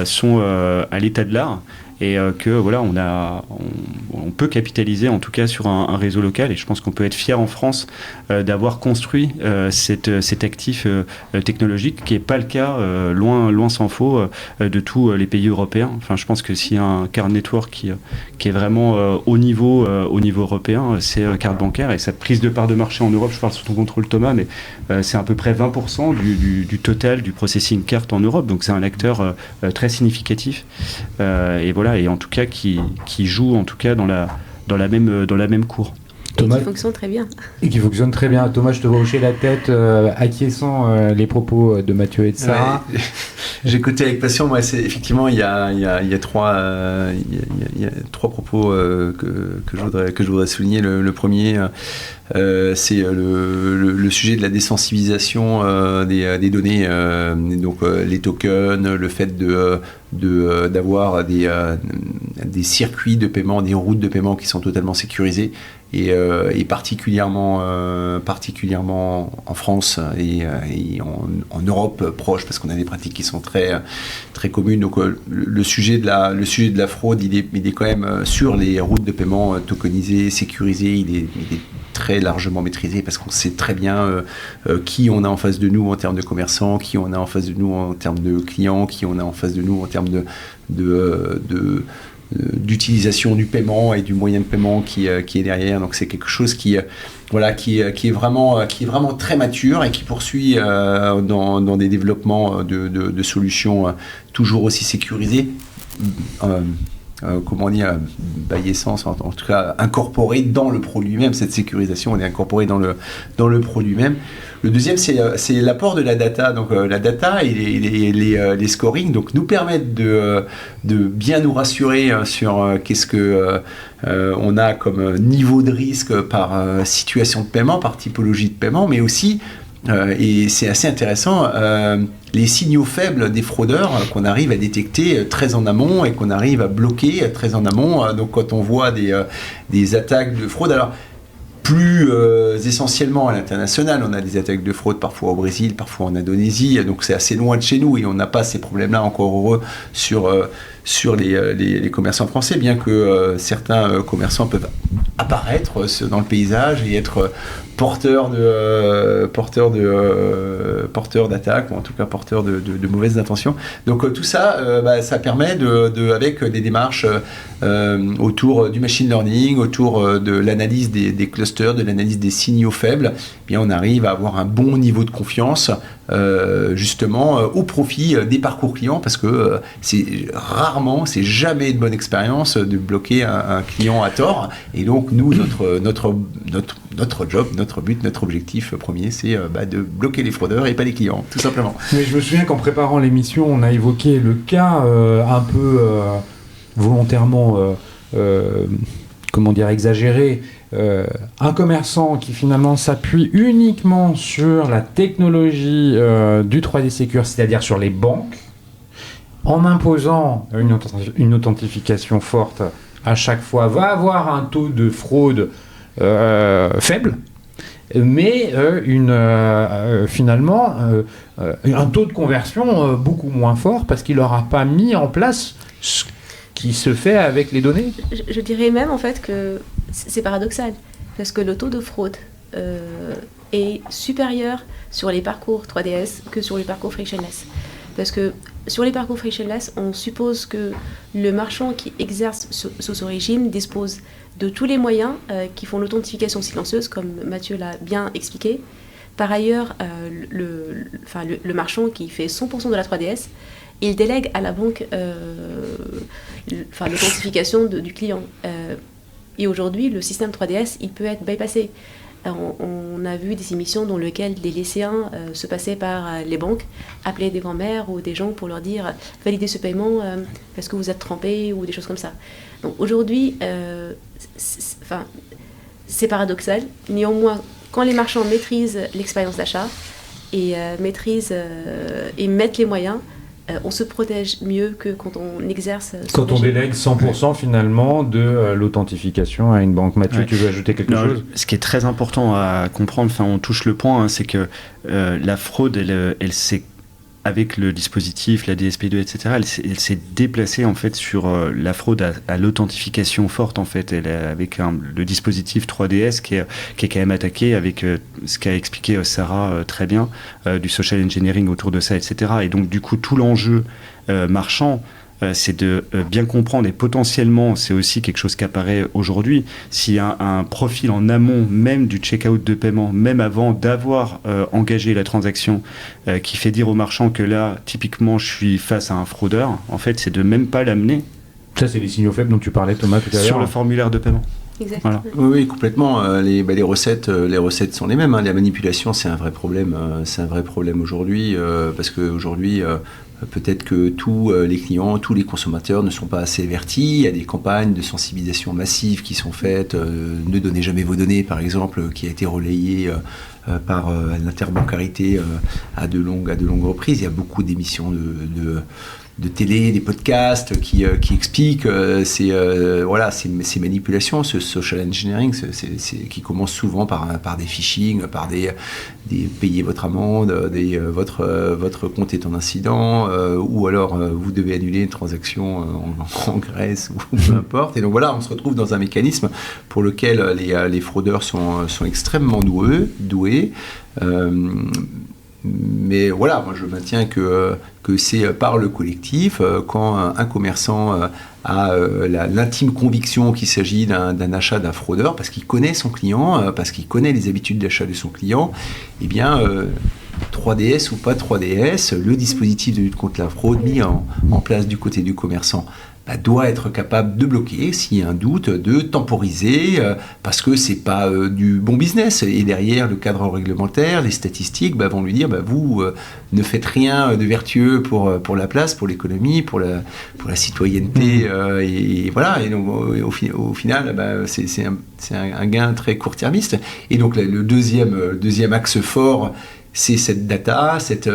sont à l'état de l'art. Et que voilà, on peut capitaliser en tout cas sur un réseau local, et je pense qu'on peut être fier en France d'avoir construit cet actif technologique qui n'est pas le cas, loin s'en faut, de tous les pays européens. Enfin, je pense que s'il y a un card network qui est vraiment au niveau européen, c'est carte bancaire, et cette prise de part de marché en Europe, je parle sous ton contrôle Thomas, mais c'est à peu près 20% du total du processing carte en Europe, donc c'est un acteur très significatif, et voilà, et en tout cas qui joue en tout cas dans la même cour. Thomas, et qui fonctionne très bien. Et qui fonctionne très bien. Thomas, je te vois hocher la tête, acquiesçant les propos de Mathieu et de Sarah. Ouais, j'ai écouté avec passion. Moi, effectivement, il y a trois propos que je voudrais souligner. Le premier, c'est le sujet de la désensibilisation des données, donc les tokens, le fait d'avoir des circuits de paiement, des routes de paiement qui sont totalement sécurisées, et particulièrement en France et en Europe proche, parce qu'on a des pratiques qui sont très très communes. Donc le sujet de la fraude, il est quand même sur les routes de paiement tokenisées, sécurisées, il est très largement maîtrisé, parce qu'on sait très bien qui on a en face de nous en termes de commerçants, qui on a en face de nous en termes de clients, qui on a en face de nous en termes d'utilisation du paiement et du moyen de paiement qui est derrière. Donc c'est quelque chose qui est vraiment très mature, et qui poursuit dans des développements de solutions toujours aussi sécurisées. Comment dire, by essence, en tout cas incorporée dans le produit même. Cette sécurisation, elle est incorporée dans le produit même. Le deuxième, c'est l'apport de la data. Donc la data et les scoring, donc, nous permettent de bien nous rassurer sur qu'est-ce que on a comme niveau de risque par situation de paiement, par typologie de paiement, mais aussi et c'est assez intéressant, les signaux faibles des fraudeurs qu'on arrive à détecter très en amont et qu'on arrive à bloquer très en amont. Donc quand on voit des attaques de fraude, alors plus essentiellement à l'international. On a des attaques de fraude parfois au Brésil, parfois en Indonésie, donc c'est assez loin de chez nous et on n'a pas ces problèmes-là, encore heureux, sur les commerçants français, bien que certains commerçants peuvent apparaître dans le paysage et être porteurs d'attaques, ou en tout cas porteurs de mauvaises intentions. Donc tout ça, ça permet avec des démarches autour du machine learning, autour de l'analyse des clusters, de l'analyse des signaux faibles, eh bien on arrive à avoir un bon niveau de confiance, justement au profit des parcours clients, parce que c'est jamais une bonne expérience de bloquer un client à tort. Et donc nous, notre job, notre but, notre objectif premier, c'est de bloquer les fraudeurs et pas les clients, tout simplement. Mais je me souviens qu'en préparant l'émission, on a évoqué le cas un peu volontairement, exagéré, un commerçant qui finalement s'appuie uniquement sur la technologie du 3D Secure, c'est-à-dire sur les banques, en imposant une authentification forte à chaque fois, va avoir un taux de fraude faible, mais finalement un taux de conversion beaucoup moins fort parce qu'il n'aura pas mis en place ce qui se fait avec les données. Je dirais même en fait que c'est paradoxal, parce que le taux de fraude est supérieur sur les parcours 3DS que sur les parcours frictionless. Parce que sur les parcours frictionless, on suppose que le marchand qui exerce sous ce régime dispose de tous les moyens qui font l'authentification silencieuse, comme Mathieu l'a bien expliqué. Par ailleurs, le marchand qui fait 100% de la 3DS, il délègue à la banque l'authentification du client. Et aujourd'hui, le système 3DS, il peut être bypassé. On a vu des émissions dans lesquelles des lycéens se passaient par les banques, appelaient des grands-mères ou des gens pour leur dire « validez ce paiement parce que vous êtes trompés » ou des choses comme ça. Donc aujourd'hui, c'est paradoxal. Néanmoins, quand les marchands maîtrisent l'expérience d'achat et mettent les moyens, on se protège mieux que quand on exerce... Quand on délègue 100% finalement de l'authentification à une banque. Mathieu, tu veux ajouter quelque chose ? Ce qui est très important à comprendre, on touche le point, c'est que la fraude, elle s'est, avec le dispositif, la DSP2, etc., elle s'est déplacée en fait sur la fraude à l'authentification forte en fait, avec le dispositif 3DS qui est quand même attaqué avec ce qu'a expliqué Sarah très bien, du social engineering autour de ça, etc. Et donc du coup tout l'enjeu marchand, c'est de bien comprendre, et potentiellement c'est aussi quelque chose qui apparaît aujourd'hui, s'il y a un profil en amont même du check-out de paiement, même avant d'avoir engagé la transaction, qui fait dire au marchand que là typiquement je suis face à un fraudeur, en fait c'est de même pas l'amener. Ça c'est les signaux faibles dont tu parlais Thomas tout à l'heure. Sur le formulaire de paiement. Exactement. Voilà. Oui, complètement. Les recettes sont les mêmes. La manipulation, c'est un vrai problème. C'est un vrai problème aujourd'hui, parce qu'aujourd'hui, peut-être que tous les clients, tous les consommateurs ne sont pas assez avertis. Il y a des campagnes de sensibilisation massives qui sont faites. Ne donnez jamais vos données, par exemple, qui a été relayée par l'interbancarité à de longues reprises. Il y a beaucoup d'émissions de télé, des podcasts qui expliquent ces manipulations, ce social engineering, qui commence souvent par des phishing, par des payez votre amende, votre compte est en incident, ou alors vous devez annuler une transaction en Grèce ou peu importe. Et donc voilà, on se retrouve dans un mécanisme pour lequel les fraudeurs sont extrêmement doués. Mais voilà, moi je maintiens que c'est par le collectif, quand un commerçant a l'intime conviction qu'il s'agit d'un achat d'un fraudeur, parce qu'il connaît son client, parce qu'il connaît les habitudes d'achat de son client, eh bien 3DS ou pas 3DS, le dispositif de lutte contre la fraude mis en place du côté du commerçant doit être capable de bloquer, s'il y a un doute, de temporiser, parce que c'est pas du bon business. Et derrière, le cadre réglementaire, les statistiques vont lui dire vous ne faites rien de vertueux pour la place, pour l'économie, pour la citoyenneté, et voilà. Et donc au final, c'est un gain très court-termiste. Et donc le deuxième axe fort, c'est cette data, cette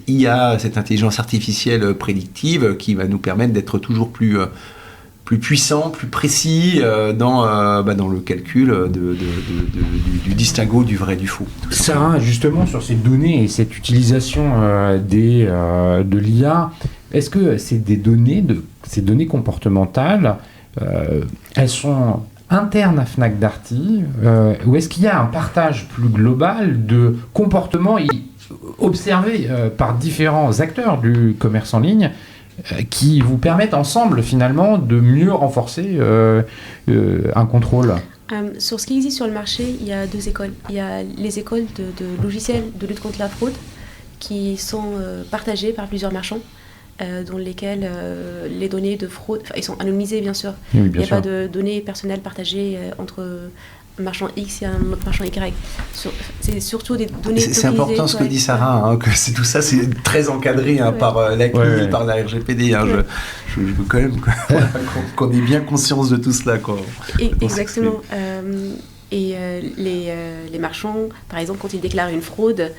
IA, cette intelligence artificielle prédictive qui va nous permettre d'être toujours plus plus puissant, plus précis dans le calcul du distinguo du vrai et du faux. Sarah, justement, sur ces données et cette utilisation de l'IA, est-ce que ces données comportementales, elles sont internes à Fnac Darty, ou est-ce qu'il y a un partage plus global de comportements observés par différents acteurs du commerce en ligne qui vous permettent ensemble finalement de mieux renforcer un contrôle? Sur ce qui existe sur le marché, il y a 2 écoles. Il y a les écoles de logiciels de lutte contre la fraude qui sont partagées par plusieurs marchands, dans lesquels les données de fraude, ils sont anonymisées bien sûr. Oui, il bien n'y a sûr. pas de données personnelles partagées entre marchand X et un autre marchand Y. C'est surtout des données C'est important ce que dit Sarah, que c'est tout ça, c'est très encadré par la CNIL, par la RGPD. Je veux quand même qu'on ait bien conscience de tout cela. Exactement. Les marchands, par exemple, quand ils déclarent une fraude,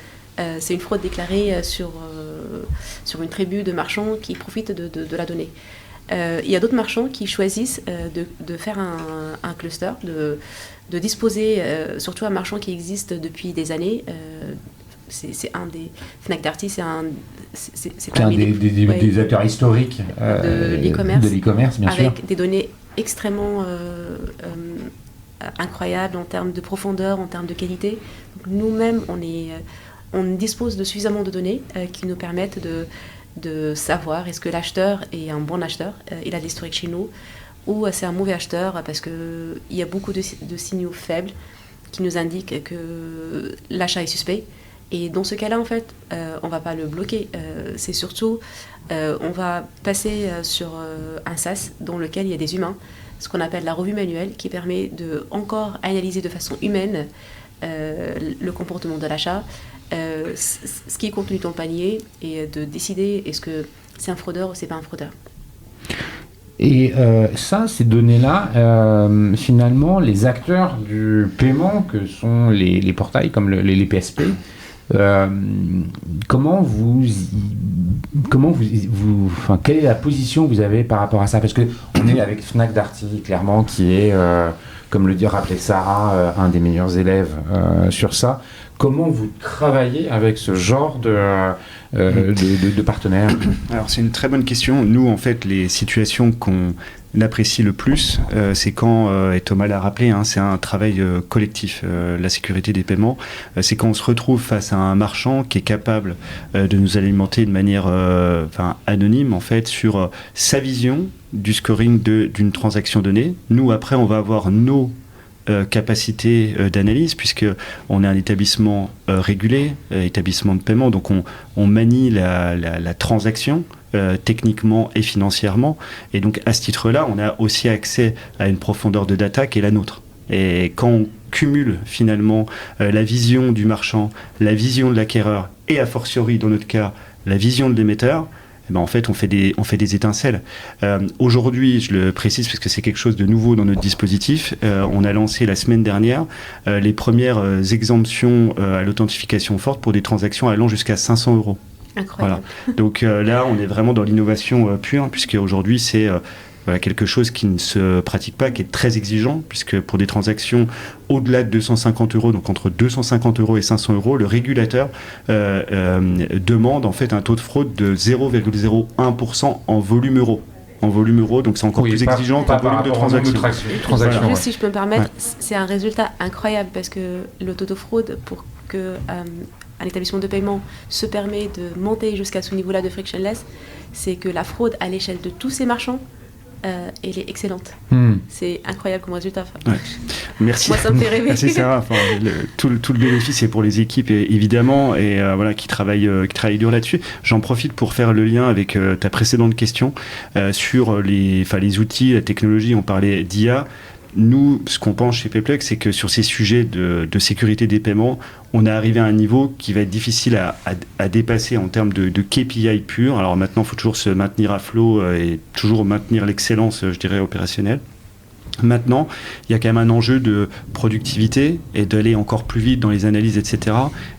c'est une fraude déclarée sur une tribu de marchands qui profitent de la donnée. Il y a d'autres marchands qui choisissent de faire un cluster, de disposer, surtout un marchand qui existe depuis des années. C'est un des Fnac Darty, c'est un des acteurs historiques de l'e-commerce, bien sûr. avec des données extrêmement incroyables en termes de profondeur, en termes de qualité. Donc, nous-mêmes, on dispose de suffisamment de données qui nous permettent de savoir est-ce que l'acheteur est un bon acheteur, il a de l'historique chez nous, ou c'est un mauvais acheteur parce qu'il y a beaucoup de signaux faibles qui nous indiquent que l'achat est suspect. Et dans ce cas-là, en fait, on ne va pas le bloquer. C'est surtout, on va passer sur un SaaS dans lequel il y a des humains, ce qu'on appelle la revue manuelle, qui permet de encore analyser de façon humaine le comportement de l'achat, ce qui est contenu dans le panier, et de décider est-ce que c'est un fraudeur ou c'est pas un fraudeur. Et ces données-là, finalement, les acteurs du paiement, que sont les portails comme les PSP, quelle est la position que vous avez par rapport à ça? Parce que on est avec Fnac Darty, clairement, qui est, comme le rappelait Sarah, un des meilleurs élèves sur ça. Comment vous travaillez avec ce genre de partenaires? Alors c'est une très bonne question. Nous, en fait, les situations qu'on apprécie le plus, c'est quand, et Thomas l'a rappelé, c'est un travail collectif, la sécurité des paiements, c'est quand on se retrouve face à un marchand qui est capable de nous alimenter de manière anonyme, en fait, sur sa vision du scoring d'une transaction donnée. Nous, après, on va avoir nos capacité d'analyse, puisque on est un établissement régulé, établissement de paiement, donc on manie la transaction techniquement et financièrement, et donc à ce titre-là, on a aussi accès à une profondeur de data qui est la nôtre. Et quand on cumule finalement la vision du marchand, la vision de l'acquéreur, et a fortiori dans notre cas la vision de l'émetteur, en fait, on fait des étincelles. Aujourd'hui, je le précise parce que c'est quelque chose de nouveau dans notre dispositif, on a lancé la semaine dernière les premières exemptions à l'authentification forte pour des transactions allant jusqu'à 500 €. Incroyable. Voilà. Donc là, on est vraiment dans l'innovation pure, puisque aujourd'hui, c'est quelque chose qui ne se pratique pas, qui est très exigeant, puisque pour des transactions au-delà de 250 €, donc entre 250 € et 500 €, le régulateur demande en fait un taux de fraude de 0,01% en volume euro. Donc c'est encore plus exigeant qu'en volume de transactions. Voilà. Juste si je peux me permettre, c'est un résultat incroyable, parce que le taux de fraude, pour que un établissement de paiement se permet de monter jusqu'à ce niveau-là de frictionless, c'est que la fraude à l'échelle de tous ces marchands, elle est excellente. C'est incroyable comme résultat. Merci. Moi, ça me fait rêver. C'est ça. Tout le bénéfice est pour les équipes, évidemment, et qui travaillent dur là-dessus. J'en profite pour faire le lien avec ta précédente question sur les outils, la technologie. On parlait d'IA. Nous, ce qu'on pense chez Payplex, c'est que sur ces sujets de sécurité des paiements, on est arrivé à un niveau qui va être difficile à dépasser en termes de KPI pur. Alors maintenant, il faut toujours se maintenir à flot et toujours maintenir l'excellence, je dirais, opérationnelle. Maintenant, il y a quand même un enjeu de productivité et d'aller encore plus vite dans les analyses, etc.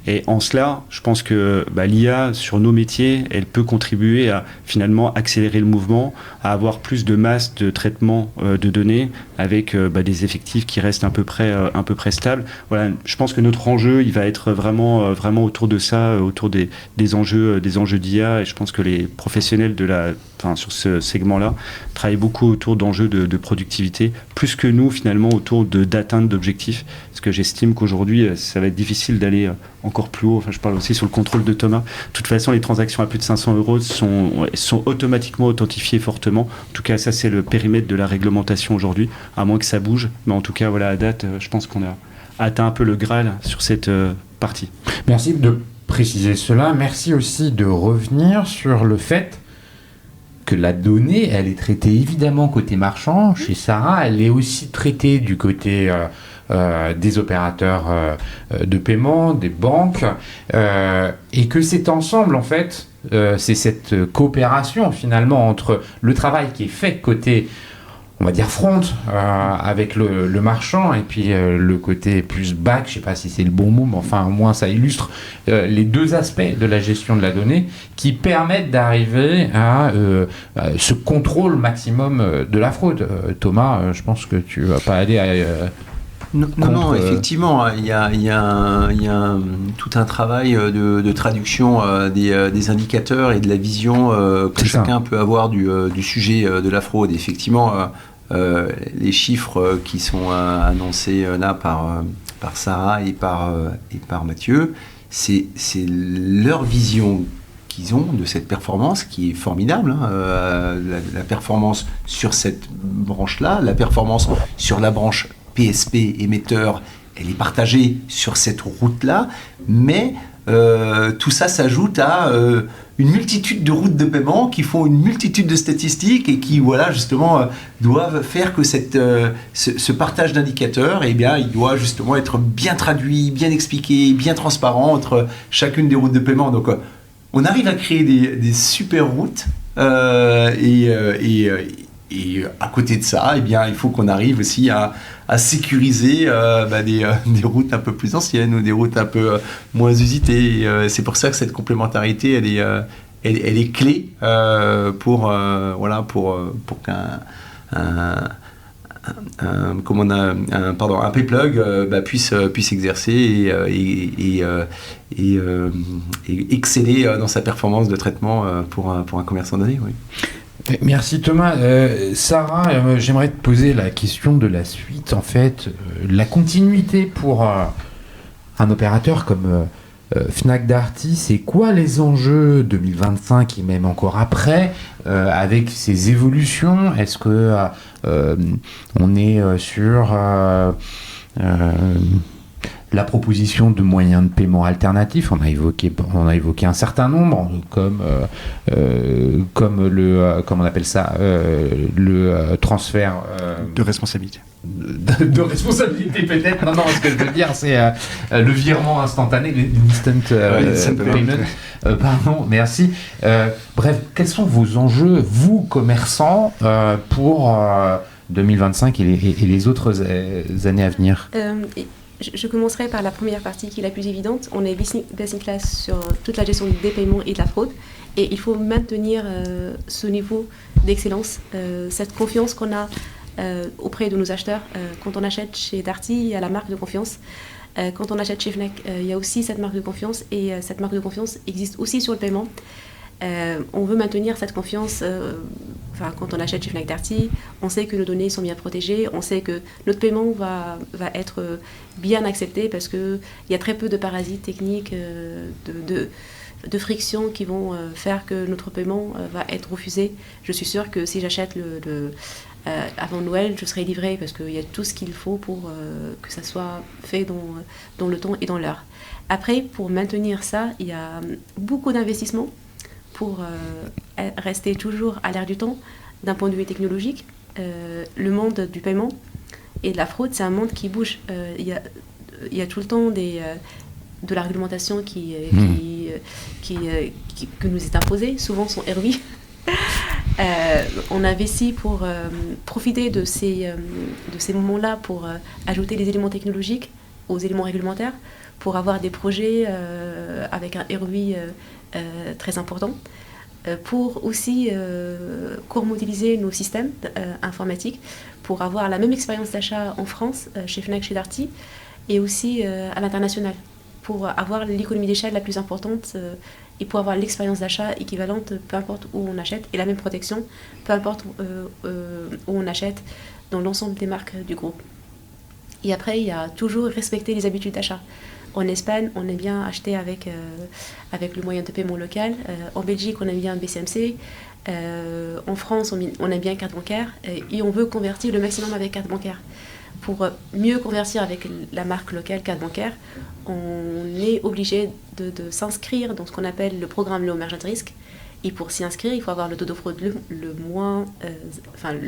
Et en cela, je pense que l'IA, sur nos métiers, elle peut contribuer à finalement accélérer le mouvement, à avoir plus de masse de traitement de données avec des effectifs qui restent à peu près stables. Voilà, je pense que notre enjeu, il va être vraiment autour de ça, autour des enjeux d'IA. Et je pense que les professionnels sur ce segment-là travaillent beaucoup autour d'enjeux de productivité, plus que nous finalement autour d'atteinte d'objectifs, parce que j'estime qu'aujourd'hui ça va être difficile d'aller encore plus haut. Enfin, je parle aussi sur le contrôle de Thomas. De toute façon, les transactions à plus de 500 € sont automatiquement authentifiées fortement. En tout cas, ça c'est le périmètre de la réglementation aujourd'hui, à moins que ça bouge. Mais en tout cas, voilà, à date, je pense qu'on a atteint un peu le Graal sur cette partie. Merci de préciser cela. Merci aussi de revenir sur le fait que la donnée, elle est traitée évidemment côté marchand. Chez Sarah, elle est aussi traitée du côté des opérateurs de paiement, des banques, et que c'est ensemble, en fait, c'est cette coopération finalement entre le travail qui est fait côté, on va dire front, avec le marchand, et puis le côté plus back, je sais pas si c'est le bon mot, mais enfin au moins ça illustre les deux aspects de la gestion de la donnée qui permettent d'arriver à ce contrôle maximum de la fraude. Thomas, je pense que tu vas pas aller à... Non, effectivement, il y a tout un travail de traduction des indicateurs et de la vision que chacun peut avoir du sujet de la fraude. Effectivement, les chiffres qui sont annoncés là par Sarah et par Mathieu, c'est leur vision qu'ils ont de cette performance qui est formidable. La performance sur cette branche-là, la performance sur la branche PSP émetteur, elle est partagée sur cette route-là, mais tout ça s'ajoute à une multitude de routes de paiement qui font une multitude de statistiques et qui, voilà, justement, doivent faire que ce partage d'indicateurs, eh bien, il doit justement être bien traduit, bien expliqué, bien transparent entre chacune des routes de paiement. Donc, on arrive à créer des super routes et à côté de ça, eh bien, il faut qu'on arrive aussi à sécuriser des routes un peu plus anciennes ou des routes un peu moins usitées. C'est pour ça que cette complémentarité, elle est clé pour qu'un payplug puisse exercer et exceller dans sa performance de traitement pour un commerçant donné. Oui. Merci Thomas. Sarah, j'aimerais te poser la question de la suite, en fait, la continuité pour un opérateur comme Fnac Darty. C'est quoi les enjeux 2025 et même encore après avec ces évolutions? Est-ce que on est sur la proposition de moyens de paiement alternatifs? On a évoqué un certain nombre, comme comment on appelle ça, le transfert de responsabilité. De responsabilité peut-être. Non, ce que je veux dire, c'est le virement instantané, l'instant payment. Pardon, merci. Bref, quels sont vos enjeux, vous, commerçants, pour 2025 et les autres années à venir? Je commencerai par la première partie qui est la plus évidente. On est best in class sur toute la gestion des paiements et de la fraude. Et il faut maintenir ce niveau d'excellence, cette confiance qu'on a auprès de nos acheteurs. Quand on achète chez Darty, il y a la marque de confiance. Quand on achète chez Fnac, il y a aussi cette marque de confiance. Et cette marque de confiance existe aussi sur le paiement. On veut maintenir cette confiance. Quand on achète chez Fnac Darty, on sait que nos données sont bien protégées, on sait que notre paiement va être bien accepté parce qu'il y a très peu de parasites techniques, de frictions qui vont faire que notre paiement va être refusé. Je suis sûre que si j'achète avant Noël, je serai livrée parce qu'il y a tout ce qu'il faut pour que ça soit fait dans le temps et dans l'heure. Après, pour maintenir ça, il y a beaucoup d'investissements pour rester toujours à l'ère du temps d'un point de vue technologique. Le monde du paiement et de la fraude, c'est un monde qui bouge. Il y a tout le temps de la réglementation que nous est imposée, souvent sont ROI. On investit pour profiter de ces moments-là pour ajouter des éléments technologiques aux éléments réglementaires, pour avoir des projets avec un ROI très important, pour aussi co-modéliser nos systèmes informatiques, pour avoir la même expérience d'achat en France, chez Fnac, chez Darty, et aussi à l'international, pour avoir l'économie d'échelle la plus importante et pour avoir l'expérience d'achat équivalente, peu importe où on achète, et la même protection, peu importe où on achète, dans l'ensemble des marques du groupe. Et après, il y a toujours respecter les habitudes d'achat. En Espagne, on aime bien acheter avec le moyen de paiement local. En Belgique, on aime bien BCMC. En France, on aime bien carte bancaire. Et on veut convertir le maximum avec carte bancaire. Pour mieux convertir avec la marque locale carte bancaire, on est obligé de s'inscrire dans ce qu'on appelle le programme Low Emergent Risk. Et pour s'y inscrire, il faut avoir le taux de fraude le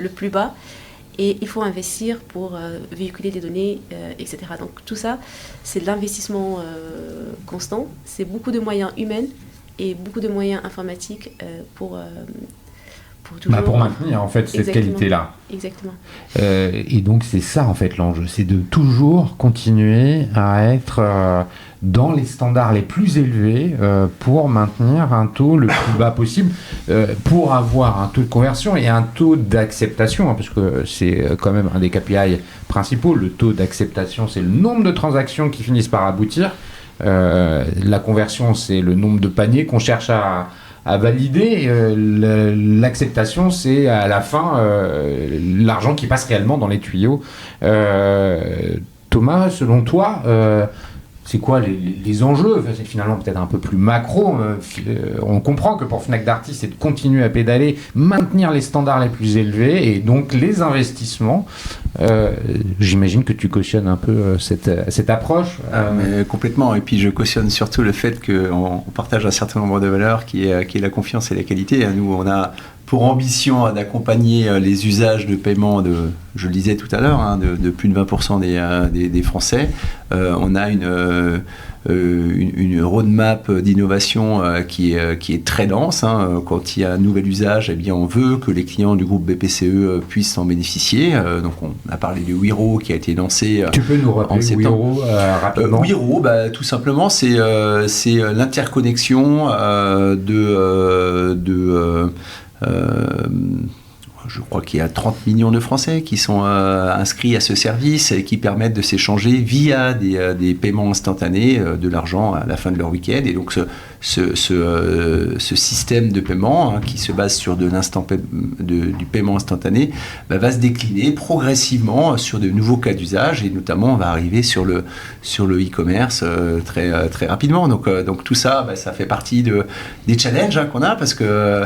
plus bas. Et il faut investir pour véhiculer des données, etc. Donc tout ça, c'est de l'investissement constant. C'est beaucoup de moyens humains et beaucoup de moyens informatiques pour toujours... pour maintenir en fait cette qualité-là. Exactement. Et donc c'est ça en fait l'enjeu, c'est de toujours continuer à être dans les standards les plus élevés pour maintenir un taux le plus bas possible, pour avoir un taux de conversion et un taux d'acceptation, hein, parce que c'est quand même un des KPI principaux. Le taux d'acceptation, c'est le nombre de transactions qui finissent par aboutir. La conversion, c'est le nombre de paniers qu'on cherche à valider. L'acceptation, c'est à la fin l'argent qui passe réellement dans les tuyaux. Thomas, selon toi, c'est quoi les enjeux? Enfin, c'est finalement peut-être un peu plus macro. On comprend que pour Fnac Darty, c'est de continuer à pédaler, maintenir les standards les plus élevés et donc les investissements. J'imagine que tu cautionnes un peu cette approche. Mais complètement. Et puis je cautionne surtout le fait qu'on partage un certain nombre de valeurs qui est la confiance et la qualité. Nous, on a pour ambition d'accompagner les usages de paiement je le disais tout à l'heure, hein, de plus de 20% des Français. On a une roadmap d'innovation qui est très dense. Hein. Quand il y a un nouvel usage, eh bien, on veut que les clients du groupe BPCE puissent en bénéficier. Donc on a parlé du Wiro qui a été lancé Tu peux nous rappeler Wiro rapidement? Wiro, tout simplement, c'est l'interconnexion je crois qu'il y a 30 millions de Français qui sont inscrits à ce service et qui permettent de s'échanger via des paiements instantanés de l'argent à la fin de leur week-end. Et donc ce système de paiement, hein, qui se base sur du paiement instantané, va se décliner progressivement sur de nouveaux cas d'usage, et notamment on va arriver sur le e-commerce très, très rapidement. Donc tout ça, ça fait partie des challenges, hein, qu'on a, parce que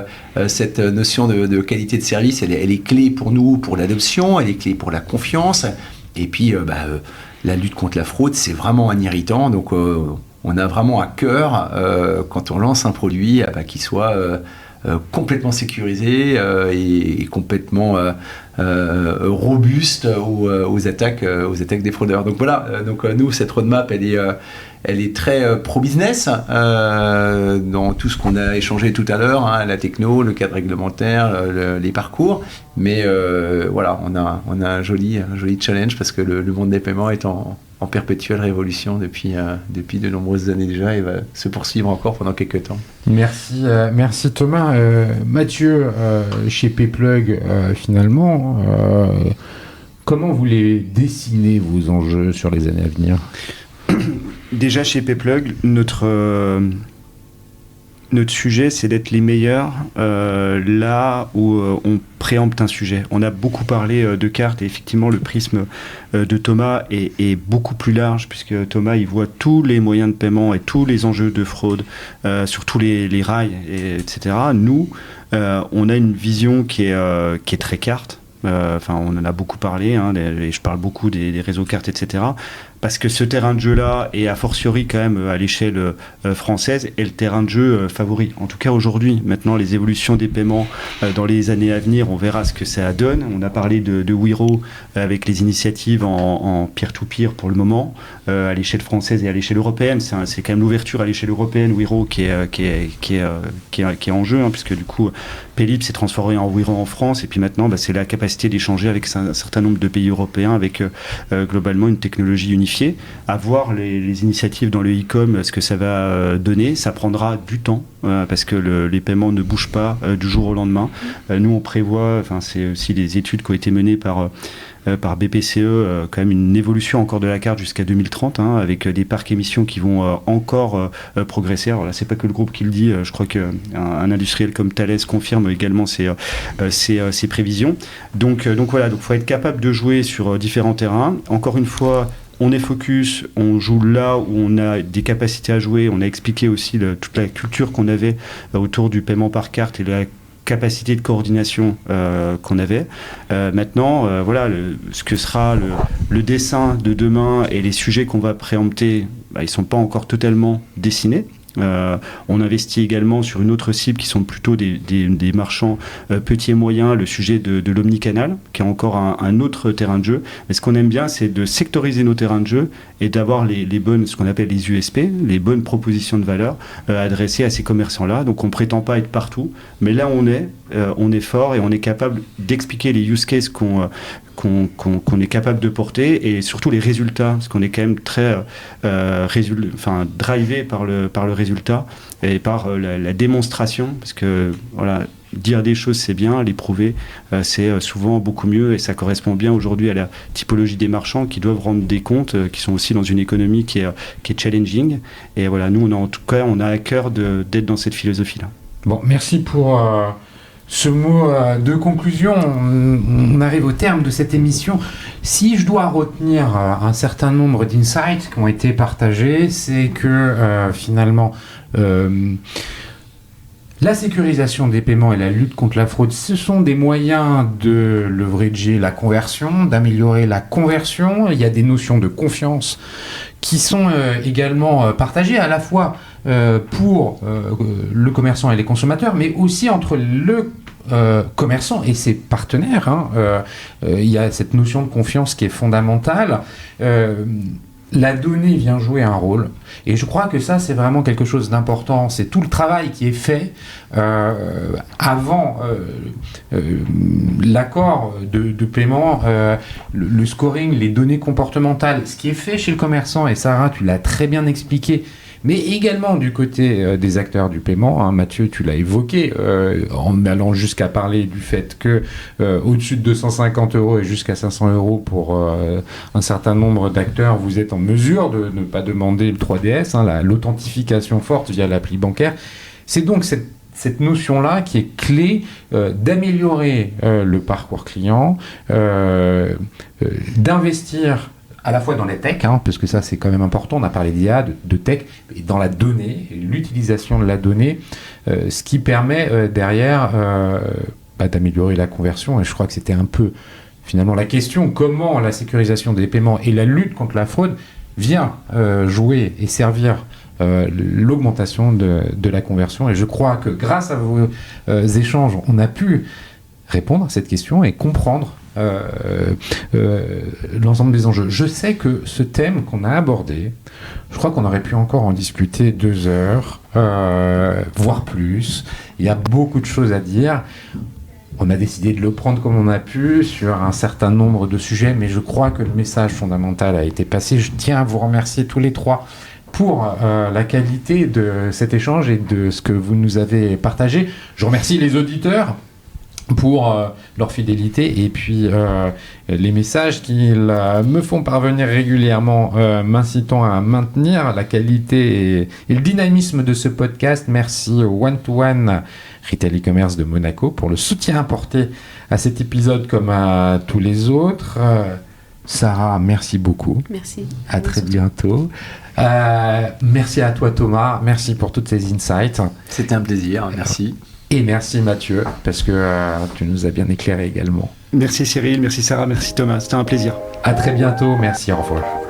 cette notion de qualité de service, elle est clé pour nous, pour l'adoption, elle est clé pour la confiance. Et puis, la lutte contre la fraude, c'est vraiment un irritant. Donc, on a vraiment à cœur, quand on lance un produit, qui soit complètement sécurisé et complètement robuste aux attaques des fraudeurs. Donc voilà, nous, cette roadmap, elle est très pro-business dans tout ce qu'on a échangé tout à l'heure, hein, la techno, le cadre réglementaire, les parcours. Mais voilà, on a un joli challenge, parce que le monde des paiements est en perpétuelle révolution depuis de nombreuses années déjà, et va se poursuivre encore pendant quelques temps. Merci Thomas. Mathieu, chez Payplug, finalement, comment vous les dessinez, vos enjeux sur les années à venir? Déjà, chez Payplug, notre sujet, c'est d'être les meilleurs là où on préempte un sujet. On a beaucoup parlé de cartes, et effectivement, le prisme de Thomas est beaucoup plus large, puisque Thomas, il voit tous les moyens de paiement et tous les enjeux de fraude sur tous les rails, etc. Nous, on a une vision qui est très carte. On en a beaucoup parlé, hein, et je parle beaucoup des réseaux cartes, etc. parce que ce terrain de jeu-là, et a fortiori quand même à l'échelle française, est le terrain de jeu favori. En tout cas aujourd'hui, maintenant les évolutions des paiements dans les années à venir, on verra ce que ça donne. On a parlé de Wero avec les initiatives en peer-to-peer pour le moment, à l'échelle française et à l'échelle européenne. C'est quand même l'ouverture à l'échelle européenne, Wero qui est en jeu, puisque du coup Paylib s'est transformé en Wero en France, et puis maintenant c'est la capacité d'échanger avec un certain nombre de pays européens avec globalement une technologie unifiée. À voir les initiatives dans le e-com, ce que ça va donner. Ça prendra du temps parce que les paiements ne bougent pas du jour au lendemain. Nous on prévoit, c'est aussi des études qui ont été menées par BPCE, quand même une évolution encore de la carte jusqu'à 2030, avec des parcs émissions qui vont encore progresser. Alors là, c'est pas que le groupe qui le dit, je crois qu'un industriel comme Thales confirme également ses prévisions. Donc voilà, il faut être capable de jouer sur différents terrains. Encore une fois, on est focus, on joue là où on a des capacités à jouer. On a expliqué aussi toute la culture qu'on avait autour du paiement par carte et la capacité de coordination qu'on avait. Maintenant, voilà, ce que sera le dessin de demain et les sujets qu'on va préempter, ils ne sont pas encore totalement dessinés. On investit également sur une autre cible qui sont plutôt des marchands petits et moyens, le sujet de l'omnicanal, qui est encore un autre terrain de jeu. Mais ce qu'on aime bien, c'est de sectoriser nos terrains de jeu et d'avoir les bonnes, ce qu'on appelle les USP, les bonnes propositions de valeur adressées à ces commerçants-là. Donc on ne prétend pas être partout, mais là on est fort et on est capable d'expliquer les use cases qu'on est capable de porter, et surtout les résultats, parce qu'on est quand même très drivé par le résultat et par la démonstration, parce que voilà, dire des choses c'est bien, les prouver c'est souvent beaucoup mieux, et ça correspond bien aujourd'hui à la typologie des marchands qui doivent rendre des comptes, qui sont aussi dans une économie qui est challenging, et voilà, nous en tout cas on a à cœur d'être dans cette philosophie-là. Bon, merci pour ce mot de conclusion. On arrive au terme de cette émission. Si je dois retenir un certain nombre d'insights qui ont été partagés, c'est que finalement la sécurisation des paiements et la lutte contre la fraude, ce sont des moyens de leverager la conversion, d'améliorer la conversion. Il y a des notions de confiance qui sont également partagées à la fois pour le commerçant et les consommateurs, mais aussi entre le commerçant et ses partenaires. Il y a cette notion de confiance qui est fondamentale. La donnée vient jouer un rôle, et je crois que ça c'est vraiment quelque chose d'important. C'est tout le travail qui est fait avant l'accord de paiement, le scoring, les données comportementales, ce qui est fait chez le commerçant, et Sarah tu l'as très bien expliqué, mais également du côté des acteurs du paiement. Mathieu, tu l'as évoqué, en allant jusqu'à parler du fait que au-dessus de 250 € et jusqu'à 500 € pour un certain nombre d'acteurs, vous êtes en mesure de ne pas demander le 3DS, l'authentification forte via l'appli bancaire. C'est donc cette notion-là qui est clé d'améliorer le parcours client, d'investir à la fois dans les tech, parce que ça c'est quand même important, on a parlé d'IA, de tech, et dans la donnée, l'utilisation de la donnée, ce qui permet derrière d'améliorer la conversion. Et je crois que c'était un peu finalement la question, comment la sécurisation des paiements et la lutte contre la fraude vient jouer et servir l'augmentation de la conversion. Et je crois que grâce à vos échanges, on a pu répondre à cette question et comprendre l'ensemble des enjeux. Je sais que ce thème qu'on a abordé, je crois qu'on aurait pu encore en discuter 2 heures, voire plus. Il y a beaucoup de choses à dire. On a décidé de le prendre comme on a pu sur un certain nombre de sujets, mais je crois que le message fondamental a été passé. Je tiens à vous remercier tous les 3 pour la qualité de cet échange et de ce que vous nous avez partagé. Je remercie les auditeurs pour leur fidélité, et puis les messages qu'ils me font parvenir régulièrement, m'incitant à maintenir la qualité et le dynamisme de ce podcast. Merci au One-to-One Retail e-commerce de Monaco pour le soutien apporté à cet épisode comme à tous les autres. Sarah, merci beaucoup. Merci. À très bientôt. Merci à toi Thomas, merci pour toutes ces insights. C'était un plaisir, merci. Et merci Mathieu, parce que tu nous as bien éclairé également. Merci Cyril, merci Sarah, merci Thomas, c'était un plaisir. À très bientôt, merci, au revoir.